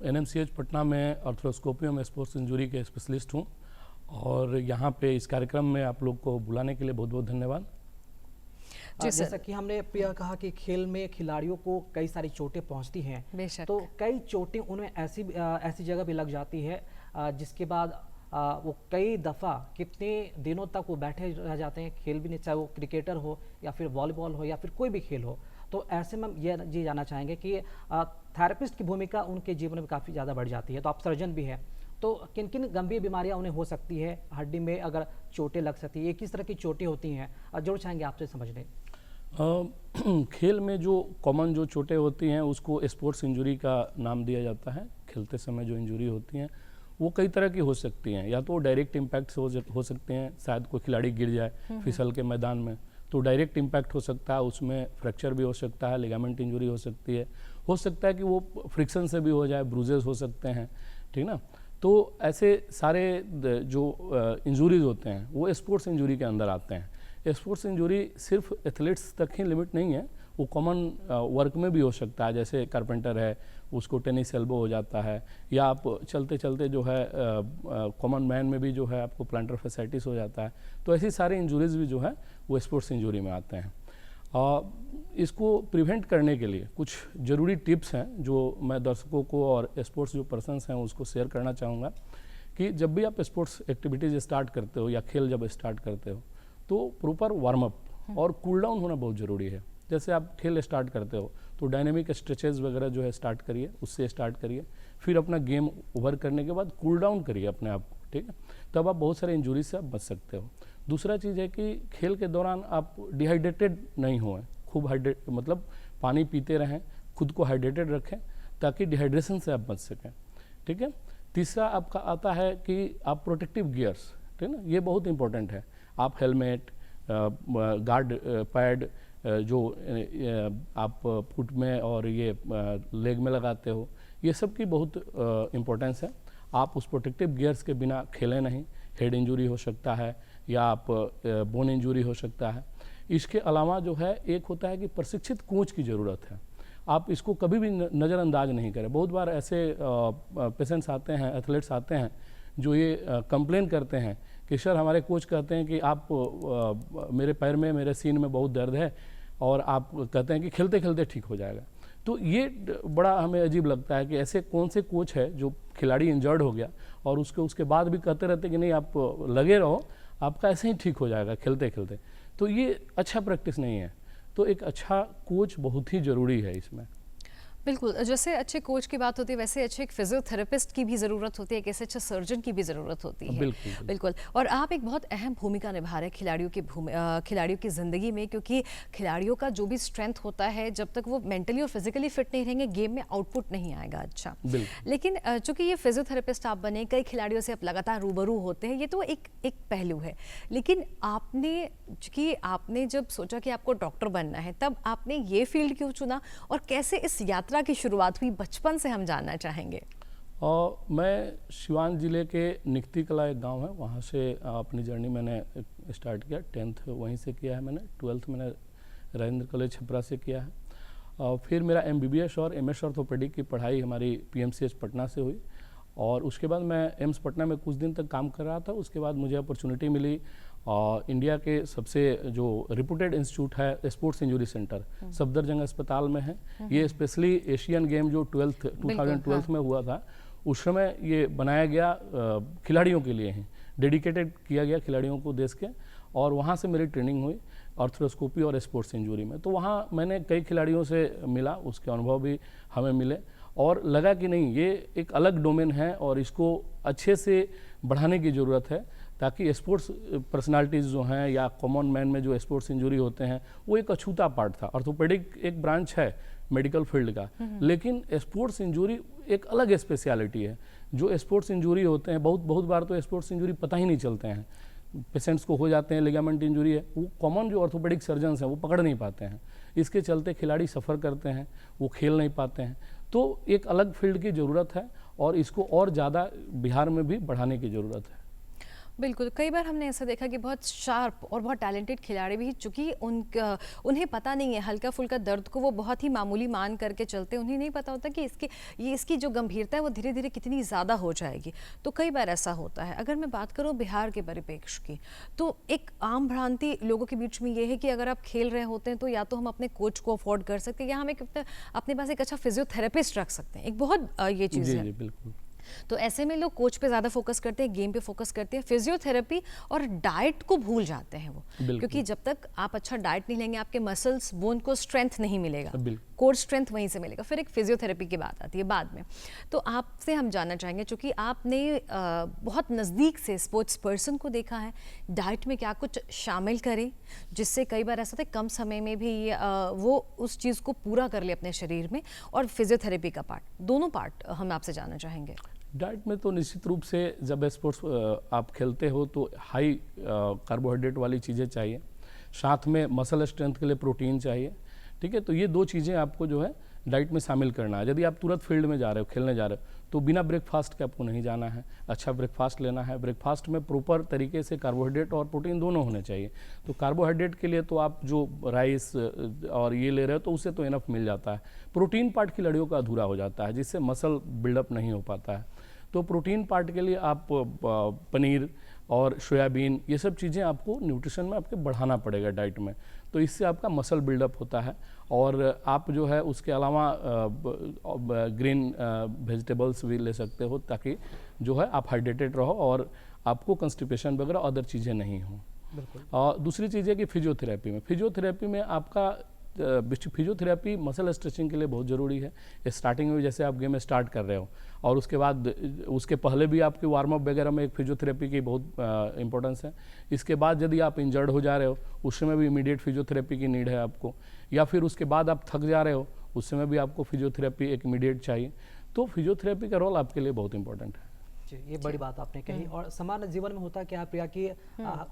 NMCH Patna में आर्थ्रोस्कोपी में स्पोर्ट्स इंजरी के स्पेशलिस्ट हूँ और यहाँ पे इस कार्यक्रम में आप लोग को बुलाने के लिए बहुत बहुत धन्यवाद।
जी सर।
जैसा कि हमने प्रिया कहा कि खेल में खिलाड़ियों को कई सारी चोटें पहुंचती हैं,
बेशक।
तो कई चोटें उनमें ऐसी जगह भी लग जाती है जिसके बाद वो कई दफ़ा कितने दिनों तक वो बैठे रह जाते हैं, खेल भी नहीं, चाहे वो क्रिकेटर हो या फिर वॉलीबॉल हो या फिर कोई भी खेल हो। तो ऐसे में हम ये जानना चाहेंगे कि थेरेपिस्ट की भूमिका उनके जीवन में काफ़ी ज़्यादा बढ़ जाती है। तो आप सर्जन भी हैं, तो किन किन गंभीर बीमारियां उन्हें हो सकती है, हड्डी में अगर चोटें लग सकती है, किस तरह की चोटें होती हैं, जरूर चाहेंगे आपसे समझने।
खेल में जो कॉमन जो चोटें होती हैं उसको स्पोर्ट्स इंजरी का नाम दिया जाता है। खेलते समय जो इंजरी होती हैं वो कई तरह की हो सकती हैं, या तो डायरेक्ट इम्पैक्ट हो सकते हैं, शायद कोई खिलाड़ी गिर जाए फिसल के मैदान में तो डायरेक्ट इम्पैक्ट हो सकता है, उसमें फ्रैक्चर भी हो सकता है, लिगामेंट इंजरी हो सकती है, हो सकता है कि वो फ्रिक्शन से भी हो जाए, ब्रूजेस हो सकते हैं, ठीक ना। तो ऐसे सारे जो इंजरीज होते हैं वो स्पोर्ट्स इंजरी के अंदर आते हैं। स्पोर्ट्स इंजरी सिर्फ एथलीट्स तक ही लिमिट नहीं है, वो कॉमन वर्क में भी हो सकता है। जैसे कारपेंटर है, उसको टेनिस एल्बो हो जाता है, या आप चलते चलते जो है कॉमन मैन में भी जो है आपको प्लांटर फैसाइटिस हो जाता है। तो ऐसी सारी इंजरीज भी जो है वो स्पोर्ट्स इंजरी में आते हैं। इसको प्रिवेंट करने के लिए कुछ ज़रूरी टिप्स हैं जो मैं दर्शकों को और स्पोर्ट्स जो पर्सन्स हैं उसको शेयर करना चाहूँगा कि जब भी आप स्पोर्ट्स एक्टिविटीज़ स्टार्ट करते हो या खेल जब स्टार्ट करते हो तो प्रॉपर वार्म अप और कूल डाउन होना बहुत ज़रूरी है। जैसे आप खेल स्टार्ट करते हो तो डायनेमिक स्ट्रेचेज वगैरह जो है स्टार्ट करिए, उससे स्टार्ट करिए, फिर अपना गेम ओवर करने के बाद कूल डाउन करिए अपने आप को, ठीक है। तब आप बहुत सारे इंजरी से आप बच सकते हो। दूसरा चीज़ है कि खेल के दौरान आप डिहाइड्रेटेड नहीं हों, खूब हाइड्रेट मतलब पानी पीते रहें, खुद को हाइड्रेटेड रखें ताकि डिहाइड्रेशन से आप बच सकें, ठीक है। तीसरा आपका आता है कि आप प्रोटेक्टिव गियर्स, ठीक है ना, ये बहुत इंपॉर्टेंट है। आप हेलमेट, गार्ड पैड जो आप फुट में और ये लेग में लगाते हो, ये सब की बहुत इम्पोर्टेंस है। आप उस प्रोटेक्टिव गियर्स के बिना खेलें नहीं, हेड इंजरी हो सकता है या आप बोन इंजरी हो सकता है। इसके अलावा जो है एक होता है कि प्रशिक्षित कोच की ज़रूरत है। आप इसको कभी भी नज़रअंदाज नहीं करें। बहुत बार ऐसे पेशेंट्स आते हैं, एथलीट्स आते हैं जो ये कंप्लेन करते हैं कि सर हमारे कोच कहते हैं कि आप मेरे पैर में, मेरे सीन में बहुत दर्द है और आप कहते हैं कि खेलते खेलते ठीक हो जाएगा। तो ये बड़ा हमें अजीब लगता है कि ऐसे कौन से कोच है जो खिलाड़ी इंजर्ड हो गया और उसके बाद भी कहते रहते कि नहीं आप लगे रहो, आपका ऐसे ही ठीक हो जाएगा खेलते खेलते। तो ये अच्छा प्रैक्टिस नहीं है। तो एक अच्छा कोच बहुत ही ज़रूरी है इसमें।
बिल्कुल, जैसे अच्छे कोच की बात होती है वैसे अच्छे एक फिजियोथेरेपिस्ट की भी ज़रूरत होती है, एक ऐसे अच्छे सर्जन की भी ज़रूरत होती है।
बिल्कुल, बिल्कुल।
बिल्कुल। और आप एक बहुत अहम भूमिका निभा रहे हैं खिलाड़ियों की ज़िंदगी में, क्योंकि खिलाड़ियों का जो भी स्ट्रेंथ होता है जब तक वो मेंटली और फिजिकली फिट नहीं रहेंगे गेम में आउटपुट नहीं आएगा अच्छा।
बिल्कुल।
लेकिन चूंकि ये फिजियोथेरेपिस्ट आप बने, कई खिलाड़ियों से आप लगातार रूबरू होते हैं, ये तो एक पहलू है। लेकिन चूंकि आपने जब सोचा कि आपको डॉक्टर बनना है तब आपने ये फील्ड क्यों चुना और कैसे इस यात्रा की शुरुआत हुई बचपन से हम जानना चाहेंगे।
और मैं सिवान ज़िले के निकती कला एक गांव है, वहाँ से अपनी जर्नी मैंने स्टार्ट किया। 10th वहीं से किया है मैंने, 12th मैंने राजेंद्र कॉलेज छपरा से किया है। और फिर मेरा MBBS और MS ऑर्थोपेडिक की पढ़ाई हमारी PMCH पटना से हुई। और उसके बाद मैं एम्स पटना में कुछ दिन तक काम कर रहा था। उसके बाद मुझे अपॉर्चुनिटी मिली और इंडिया के सबसे जो रिप्यूटेड इंस्टीट्यूट है स्पोर्ट्स इंजरी सेंटर सफदरजंग अस्पताल में है। ये स्पेशली एशियन गेम जो 2012 में हुआ था उस समय ये बनाया गया खिलाड़ियों के लिए ही, डेडिकेटेड किया गया खिलाड़ियों को देश के। और वहाँ से मेरी ट्रेनिंग हुई आर्थ्रोस्कोपी और स्पोर्ट्स इंजरी में। तो वहाँ मैंने कई खिलाड़ियों से मिला, उसके अनुभव भी हमें मिले और लगा कि नहीं ये एक अलग डोमेन है और इसको अच्छे से बढ़ाने की ज़रूरत है, ताकि स्पोर्ट्स पर्सनालिटीज़ जो हैं या कॉमन मैन में जो स्पोर्ट्स इंजरी होते हैं वो एक अछूता पार्ट था। ऑर्थोपेडिक एक ब्रांच है मेडिकल फील्ड का, लेकिन स्पोर्ट्स इंजरी एक अलग स्पेशलिटी है। जो स्पोर्ट्स इंजरी होते हैं बहुत बार तो स्पोर्ट्स इंजरी पता ही नहीं चलते हैं, पेशेंट्स को हो जाते हैं, लिगामेंट इंजरी है, वो कॉमन जो ऑर्थोपेडिक सर्जन्स हैं वो पकड़ नहीं पाते हैं। इसके चलते खिलाड़ी सफ़र करते हैं, वो खेल नहीं पाते हैं। तो एक अलग फील्ड की ज़रूरत है और इसको और ज़्यादा बिहार में भी बढ़ाने की ज़रूरत है।
बिल्कुल, कई बार हमने ऐसा देखा कि बहुत शार्प और बहुत टैलेंटेड खिलाड़ी भी, चूँकि उन्हें पता नहीं है, हल्का फुल्का दर्द को वो बहुत ही मामूली मान करके चलते हैं, उन्हें नहीं पता होता कि इसकी जो गंभीरता है वो धीरे धीरे कितनी ज़्यादा हो जाएगी। तो कई बार ऐसा होता है। अगर मैं बात करूँ बिहार के परिप्रेक्ष्य की, तो एक आम भ्रांति लोगों के बीच में ये है कि अगर आप खेल रहे होते हैं तो या तो हम अपने कोच को अफोर्ड कर सकते हैं या हम अपने पास एक अच्छा फिजियोथेरेपिस्ट रख सकते हैं। एक बहुत ये चीज़ है।
जी बिल्कुल।
तो ऐसे में लोग कोच पे ज़्यादा फोकस करते हैं, गेम पे फोकस करते हैं, फिजियोथेरेपी और डाइट को भूल जाते हैं वो, क्योंकि जब तक आप अच्छा डाइट नहीं लेंगे आपके मसल्स बोन को स्ट्रेंथ नहीं मिलेगा, कोर स्ट्रेंथ वहीं से मिलेगा। फिर एक फिजियोथेरेपी की बात आती है बाद में। तो आपसे हम जानना चाहेंगे, चूँकि आपने बहुत नज़दीक से स्पोर्ट्स पर्सन को देखा है, डाइट में क्या कुछ शामिल करें जिससे कई बार ऐसा होता है कम समय में भी वो उस चीज़ को पूरा कर ले अपने शरीर में, और फिजियोथेरेपी का पार्ट, दोनों पार्ट हम आपसे जानना चाहेंगे।
डाइट में तो निश्चित रूप से जब स्पोर्ट्स आप खेलते हो तो हाई कार्बोहाइड्रेट वाली चीज़ें चाहिए, साथ में मसल स्ट्रेंथ के लिए प्रोटीन चाहिए। ठीक है, तो ये दो चीज़ें आपको जो है डाइट में शामिल करना है। यदि आप तुरंत फील्ड में जा रहे हो, खेलने जा रहे हो, तो बिना ब्रेकफास्ट के आपको नहीं जाना है, अच्छा ब्रेकफास्ट लेना है। ब्रेकफास्ट में प्रॉपर तरीके से कार्बोहाइड्रेट और प्रोटीन दोनों होने चाहिए। तो कार्बोहाइड्रेट के लिए तो आप जो राइस और ये ले रहे हो तो उससे तो इनफ मिल जाता है। प्रोटीन पार्ट खिलाड़ियों का अधूरा हो जाता है, जिससे मसल बिल्डअप नहीं हो पाता है। तो प्रोटीन पार्ट के लिए आप पनीर और सोयाबीन ये सब चीज़ें आपको न्यूट्रिशन में आपके बढ़ाना पड़ेगा डाइट में, तो इससे आपका मसल बिल्डअप होता है। और आप जो है उसके अलावा ग्रीन वेजिटेबल्स भी ले सकते हो, ताकि जो है आप हाइड्रेटेड रहो और आपको कंस्टिपेशन वगैरह अदर चीज़ें नहीं हों। और दूसरी चीज़ है कि फिजियोथेरेपी में आपका फिजियोथेरेपी मसल स्ट्रेचिंग के लिए बहुत ज़रूरी है। स्टार्टिंग में जैसे आप गेम में स्टार्ट कर रहे हो और उसके बाद उसके पहले भी आपके वार्म अप वगैरह में एक फिजियोथेरेपी की बहुत इंपॉर्टेंस है। इसके बाद यदि आप इंजर्ड हो जा रहे हो उस समय भी इमीडिएट फिजियोथेरेपी की नीड है आपको, या फिर उसके बाद आप थक जा रहे हो उस समय भी आपको फिजियोथेरेपी एक इमीडिएट चाहिए। तो फिजियोथेरेपी का रोल आपके लिए बहुत इंपॉर्टेंट है।
जी, ये बड़ी बात आपने कही। और सामान्य जीवन में होता क्या है प्रिया कि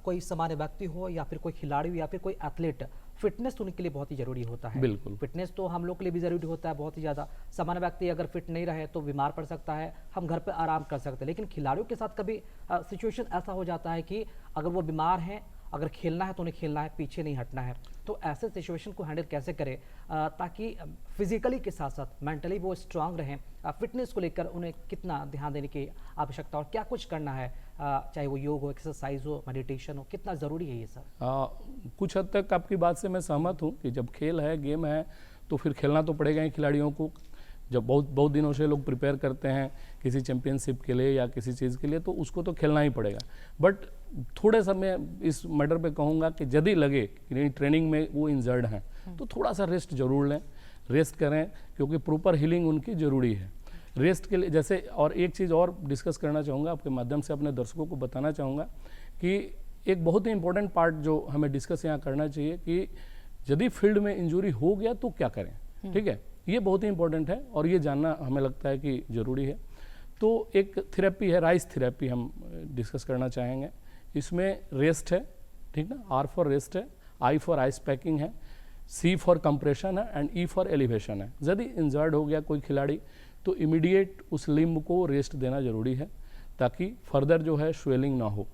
कोई सामान्य व्यक्ति हो या फिर कोई खिलाड़ी हो या फिर कोई एथलीट, फिटनेस उनके लिए बहुत ही जरूरी होता है।
बिल्कुल,
फिटनेस तो हम लोग के लिए भी जरूरी होता है बहुत ही ज़्यादा। सामान्य व्यक्ति अगर फिट नहीं रहे तो बीमार पड़ सकता है, हम घर पे आराम कर सकते हैं। लेकिन खिलाड़ियों के साथ कभी सिचुएशन ऐसा हो जाता है कि अगर वो बीमार हैं, अगर खेलना है तो उन्हें खेलना है, पीछे नहीं हटना है। तो ऐसे सिचुएशन को हैंडल कैसे करें ताकि फिजिकली के साथ साथ मेंटली वो स्ट्रांग रहें? फिटनेस को लेकर उन्हें कितना ध्यान देने की आवश्यकता और क्या कुछ करना है, चाहे वो योग हो, एक्सरसाइज हो, मेडिटेशन हो, कितना ज़रूरी है ये सब?
कुछ हद तक आपकी बात से मैं सहमत हूँ कि जब खेल है, गेम है, तो फिर खेलना तो पड़ेगा ही खिलाड़ियों को। जब बहुत दिनों से लोग प्रिपेयर करते हैं किसी चैंपियनशिप के लिए या किसी चीज़ के लिए, तो उसको तो खेलना ही पड़ेगा। बट थोड़े समय इस मैटर पे कहूँगा कि यदि लगे कि नहीं ट्रेनिंग में वो इंजर्ड हैं तो थोड़ा सा रेस्ट जरूर लें। रेस्ट करें, क्योंकि प्रॉपर हीलिंग उनकी ज़रूरी है। रेस्ट के लिए जैसे, और एक चीज़ और डिस्कस करना चाहूँगा आपके माध्यम से, अपने दर्शकों को बताना चाहूँगा कि एक बहुत ही इंपॉर्टेंट पार्ट जो हमें डिस्कस यहाँ करना चाहिए कि यदि फील्ड में इंजरी हो गया तो क्या करें, ठीक है, ये बहुत ही इंपॉर्टेंट है और ये जानना हमें लगता है कि ज़रूरी है। तो एक थेरेपी है, राइस थेरेपी, हम डिस्कस करना चाहेंगे। इसमें रेस्ट है, ठीक ना, आर फॉर रेस्ट है, आई फॉर आइस पैकिंग है, सी फॉर कंप्रेशन है एंड ई फॉर एलिवेशन है। यदि इंजर्ड हो गया कोई खिलाड़ी तो इमीडिएट उस लिम्ब को रेस्ट देना जरूरी है ताकि फर्दर जो है स्वेलिंग ना हो।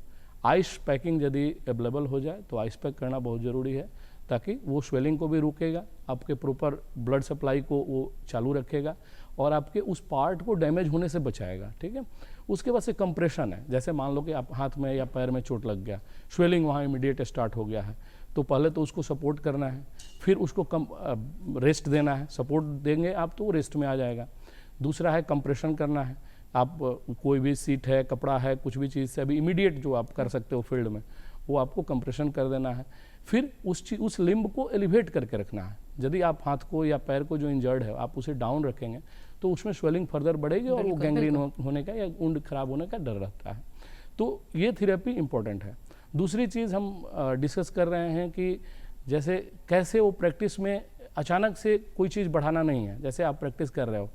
आइस पैकिंग यदि अवेलेबल हो जाए तो आइस पैक करना बहुत ज़रूरी है ताकि वो स्वेलिंग को भी रोकेगा, आपके प्रॉपर ब्लड सप्लाई को वो चालू रखेगा और आपके उस पार्ट को डैमेज होने से बचाएगा, ठीक है। उसके बाद से कंप्रेशन है, जैसे मान लो कि आप हाथ में या पैर में चोट लग गया, स्वेलिंग वहाँ इमीडिएट स्टार्ट हो गया है, तो पहले तो उसको सपोर्ट करना है, फिर उसको रेस्ट देना है। सपोर्ट देंगे आप तो वो रेस्ट में आ जाएगा। दूसरा है कंप्रेशन करना है। आप कोई भी सीट है, कपड़ा है, कुछ भी चीज़ से अभी इमीडिएट जो आप कर सकते हो फील्ड में, वो आपको कंप्रेशन कर देना है। फिर उस लिम्ब को एलिवेट करके रखना है। यदि आप हाथ को या पैर को जो इंजर्ड है आप उसे डाउन रखेंगे तो उसमें स्वेलिंग फर्दर बढ़ेगी और वो गैंग्रीन होने का या वुंड खराब होने का डर रहता है। तो ये थेरेपी इंपॉर्टेंट है। दूसरी चीज़ हम डिस्कस कर रहे हैं कि जैसे कैसे वो प्रैक्टिस में अचानक से कोई चीज़ बढ़ाना नहीं है। जैसे आप प्रैक्टिस कर रहे हो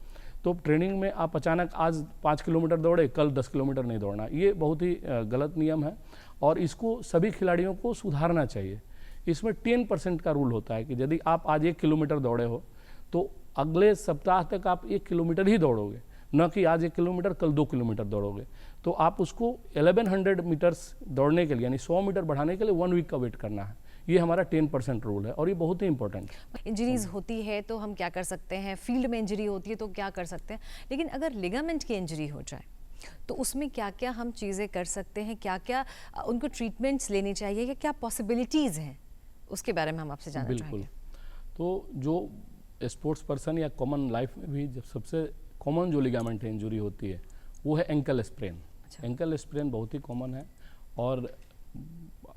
तो ट्रेनिंग में आप अचानक आज 5 किलोमीटर दौड़े, कल 10 किलोमीटर नहीं दौड़ना, ये बहुत ही गलत नियम है और इसको सभी खिलाड़ियों को सुधारना चाहिए। इसमें 10% का रूल होता है कि यदि आप आज 1 किलोमीटर दौड़े हो तो अगले सप्ताह तक आप 1 किलोमीटर ही दौड़ोगे, न कि आज 1 किलोमीटर कल 2 किलोमीटर दौड़ोगे। तो आप उसको 1100 मीटर्स दौड़ने के लिए यानी 100 मीटर बढ़ाने के लिए 1 वीक का वेट करना है। ये हमारा 10% रूल है और ये बहुत ही इंपॉर्टेंट है।
इंजरीज होती है तो हम क्या कर सकते हैं, फील्ड में इंजरी होती है तो क्या कर सकते हैं, लेकिन अगर लिगामेंट की इंजरी हो जाए तो उसमें क्या क्या हम चीज़ें कर सकते हैं, क्या क्या उनको ट्रीटमेंट्स लेनी चाहिए या क्या पॉसिबिलिटीज़ हैं, उसके बारे में हम आपसे जानना
बिल्कुल।
चाहेंगे।
तो जो स्पोर्ट्स पर्सन या कॉमन लाइफ में भी जब सबसे कॉमन जो लिगामेंट इंजरी होती है वो है एंकल स्प्रेन। एंकल स्प्रेन बहुत ही कॉमन है और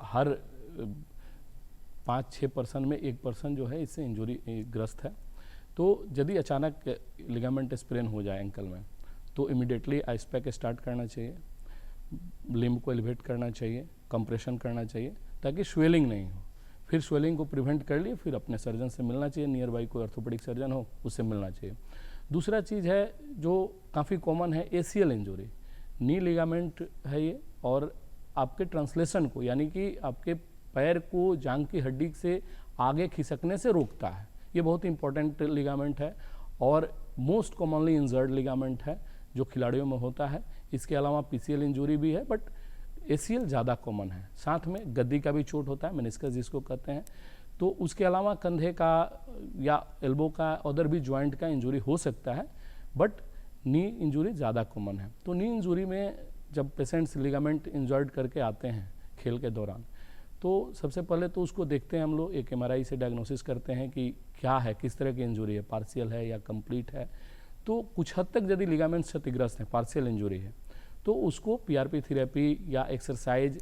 हर 5-6 पर्सन में 1 पर्सन जो है इससे इंजरी ग्रस्त है। तो यदि अचानक लिगामेंट स्प्रेन हो जाए एंकल में तो इमिडिएटली आइस पैक स्टार्ट करना चाहिए, लिम्ब को एलिवेट करना चाहिए, कंप्रेशन करना चाहिए ताकि स्वेलिंग नहीं हो। फिर स्वेलिंग को प्रिवेंट कर लिए फिर अपने सर्जन से मिलना चाहिए, नियर बाई कोई ऑर्थोपेडिक सर्जन हो उससे मिलना चाहिए। दूसरा चीज़ है जो काफ़ी कॉमन है, ACL इंजरी। नी लिगामेंट है ये और आपके ट्रांसलेशन को यानी कि आपके पैर को जांघ की हड्डी से आगे खिसकने से रोकता है। ये बहुत ही इंपॉर्टेंट लिगामेंट है और मोस्ट कॉमनली इंजर्ड लिगामेंट है जो खिलाड़ियों में होता है। इसके अलावा PCL इंजरी भी है बट ACL ज़्यादा कॉमन है। साथ में गद्दी का भी चोट होता है, मेनिस्कस जिसको कहते हैं। तो उसके अलावा कंधे का या एल्बो का अदर भी जॉइंट का इंजरी हो सकता है बट नी इंजरी ज़्यादा कॉमन है। तो नी इंजरी में जब पेशेंट्स लिगामेंट इंजर्ड करके आते हैं खेल के दौरान तो सबसे पहले तो उसको देखते हैं हम लोग, एक MRI से डायग्नोसिस करते हैं कि क्या है, किस तरह की इंजरी है, पार्शियल है या कंप्लीट है। तो कुछ हद तक यदि लिगामेंट क्षतिग्रस्त है, पार्शियल इंजरी है, तो उसको PRP थेरेपी या एक्सरसाइज,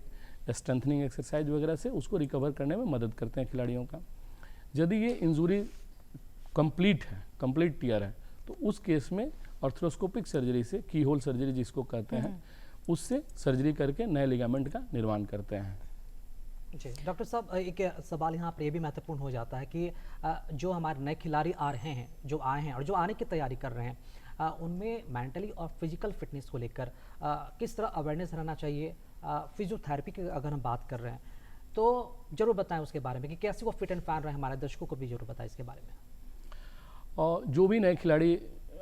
स्ट्रेंथनिंग एक्सरसाइज वगैरह से उसको रिकवर करने में मदद करते हैं खिलाड़ियों का। यदि ये इंजरी कंप्लीट है, कंप्लीट टीयर है, तो उस केस में आर्थ्रोस्कोपिक सर्जरी से, की होल सर्जरी जिसको कहते हैं, उससे सर्जरी करके नए लिगामेंट का निर्माण करते हैं।
जी डॉक्टर साहब, एक सवाल यहाँ पर ये भी महत्वपूर्ण हो जाता है कि जो हमारे नए खिलाड़ी आ रहे हैं, जो आए हैं और जो आने की तैयारी कर रहे हैं, उनमें मेंटली और फिजिकल फिटनेस को लेकर किस तरह अवेयरनेस रहना चाहिए। फिजियोथेरेपी की अगर हम बात कर रहे हैं तो ज़रूर बताएं उसके बारे में कि कैसे वो फिट एंड फाइन रहे, हमारे दर्शकों को भी जरूर बताएं इसके बारे में।
और जो भी नए खिलाड़ी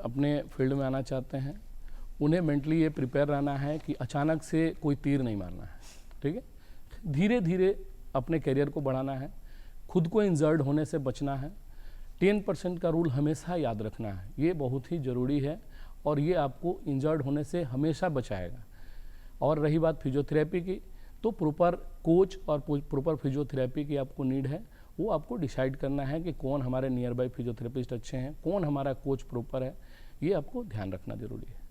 अपने फील्ड में आना चाहते हैं उन्हें मेंटली ये प्रिपेयर रहना है कि अचानक से कोई तीर नहीं मारना है, ठीक है। धीरे धीरे अपने करियर को बढ़ाना है, खुद को इंजर्ड होने से बचना है। 10% का रूल हमेशा याद रखना है, ये बहुत ही ज़रूरी है और ये आपको इंजर्ड होने से हमेशा बचाएगा। और रही बात फिजियोथेरेपी की, तो प्रॉपर कोच और प्रॉपर फिजियोथेरेपी की आपको नीड है। वो आपको डिसाइड करना है कि कौन हमारे नियर बाई फिजियोथेरेपिस्ट अच्छे हैं, कौन हमारा कोच प्रॉपर है, ये आपको ध्यान रखना ज़रूरी है।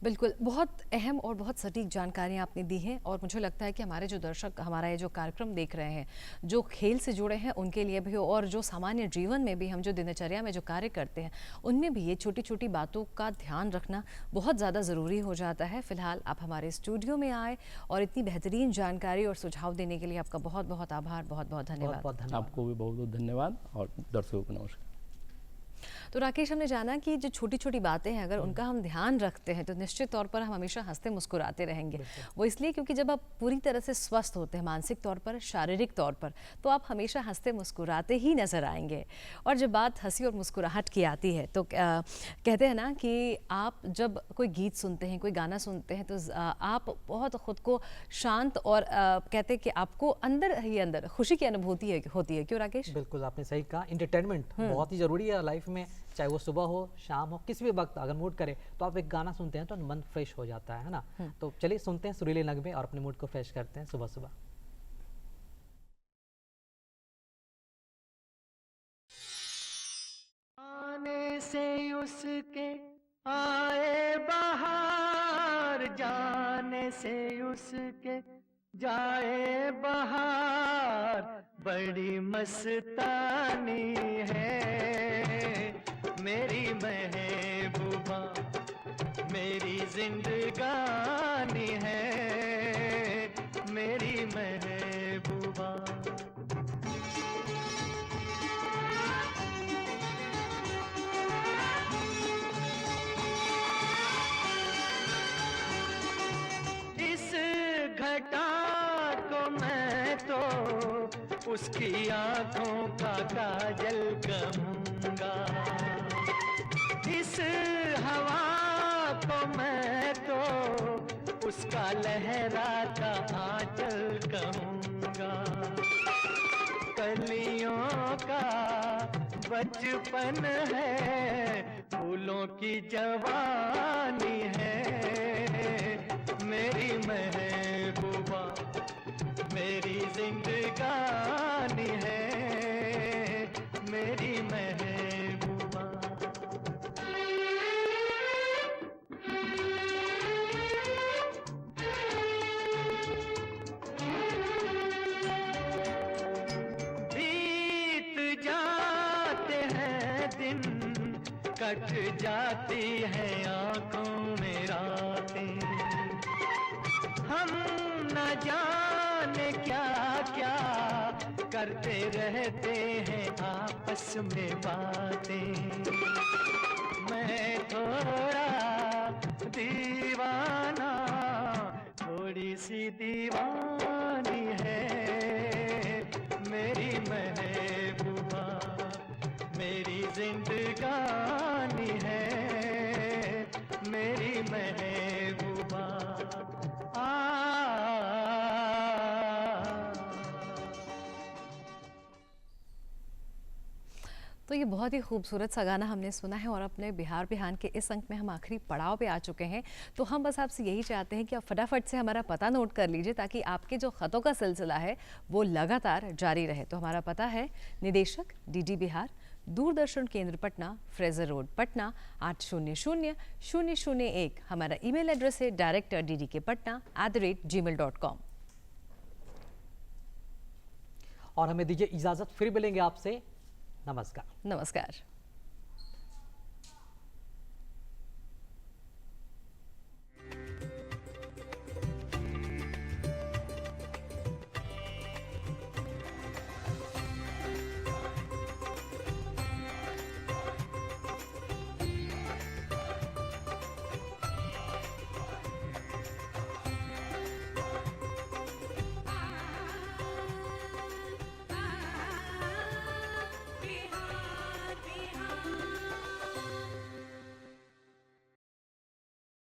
बिल्कुल, बहुत अहम और बहुत सटीक जानकारियाँ आपने दी हैं और मुझे लगता है कि हमारे जो दर्शक हमारा ये जो कार्यक्रम देख रहे हैं, जो खेल से जुड़े हैं उनके लिए भी और जो सामान्य जीवन में भी हम जो दिनचर्या में जो कार्य करते हैं, उनमें भी ये छोटी-छोटी बातों का ध्यान रखना बहुत ज़्यादा ज़रूरी हो जाता है। फ़िलहाल आप हमारे स्टूडियो में आए और इतनी बेहतरीन जानकारी और सुझाव देने के लिए आपका बहुत-बहुत आभार, बहुत-बहुत
बहुत
धन्यवाद।
बहुत धन्यवाद।
आपको भी बहुत बहुत धन्यवाद और दर्शकों को नमस्कार।
तो राकेश, हमने जाना कि जो छोटी-छोटी बातें हैं अगर उनका हम ध्यान रखते हैं तो निश्चित तौर पर हम हमेशा हँसते मुस्कुराते रहेंगे। वो इसलिए क्योंकि जब आप पूरी तरह से स्वस्थ होते हैं मानसिक तौर पर, शारीरिक तौर पर, तो आप हमेशा हँसते मुस्कुराते ही नज़र आएंगे। और जब बात हँसी और मुस्कुराहट की आती है तो कहते हैं ना कि आप जब कोई गीत सुनते हैं, कोई गाना सुनते हैं तो आप बहुत खुद को शांत और कहते हैं कि आपको अंदर ही अंदर खुशी की अनुभूति होती है। क्यों राकेश?
बिल्कुल आपने सही कहा, इंटरटेनमेंट बहुत ही ज़रूरी है लाइफ में, चाहे वो सुबह हो, शाम हो, किसी भी वक्त अगर मूड करे तो आप एक गाना सुनते हैं तो मन फ्रेश हो जाता है ना। तो चलिए सुनते हैं सुरीले नगमे और अपने मूड को फ्रेश करते हैं सुबह सुबह।
आने से उसके आए बहार, जाने से उसके जाए बहार, बड़ी मस्तानी है मेरी महबूबा, मेरी जिंदगानी है मेरी महबूबा। इस घटा को मैं तो उसकी आंखों का काजल कहूँगा, इस हवा को मैं तो उसका लहराता आंचल कहूँगा। कलियों का बचपन है, फूलों की जवानी है मेरी महबूबा, मेरी जिंदगानी है मेरी महबूबा। बीत जाते हैं दिन, कट जाती है आंखों में रातें, हम न जाने क्या क्या करते रहते हैं आपस में बातें। मैं थोड़ा दीवाना, थोड़ी सी दीवानी है मेरी महबूबा, मेरी जिंदगानी है मेरी महबूबा।
तो ये बहुत ही खूबसूरत सा गाना हमने सुना है और अपने बिहार बिहान के इस अंक में हम आखिरी पड़ाव पे आ चुके हैं। तो हम बस आपसे यही चाहते हैं कि आप फटाफट से हमारा पता नोट कर लीजिए ताकि आपके जो ख़तों का सिलसिला है वो लगातार जारी रहे। तो हमारा पता है निदेशक DD बिहार, दूरदर्शन केंद्र पटना, फ्रेजर रोड पटना 800001। हमारा ईमेल एड्रेस है director@gmail.com।
और हमें दीजिए इजाज़त, फिर मिलेंगे आपसे। नमस्कार।
नमस्कार।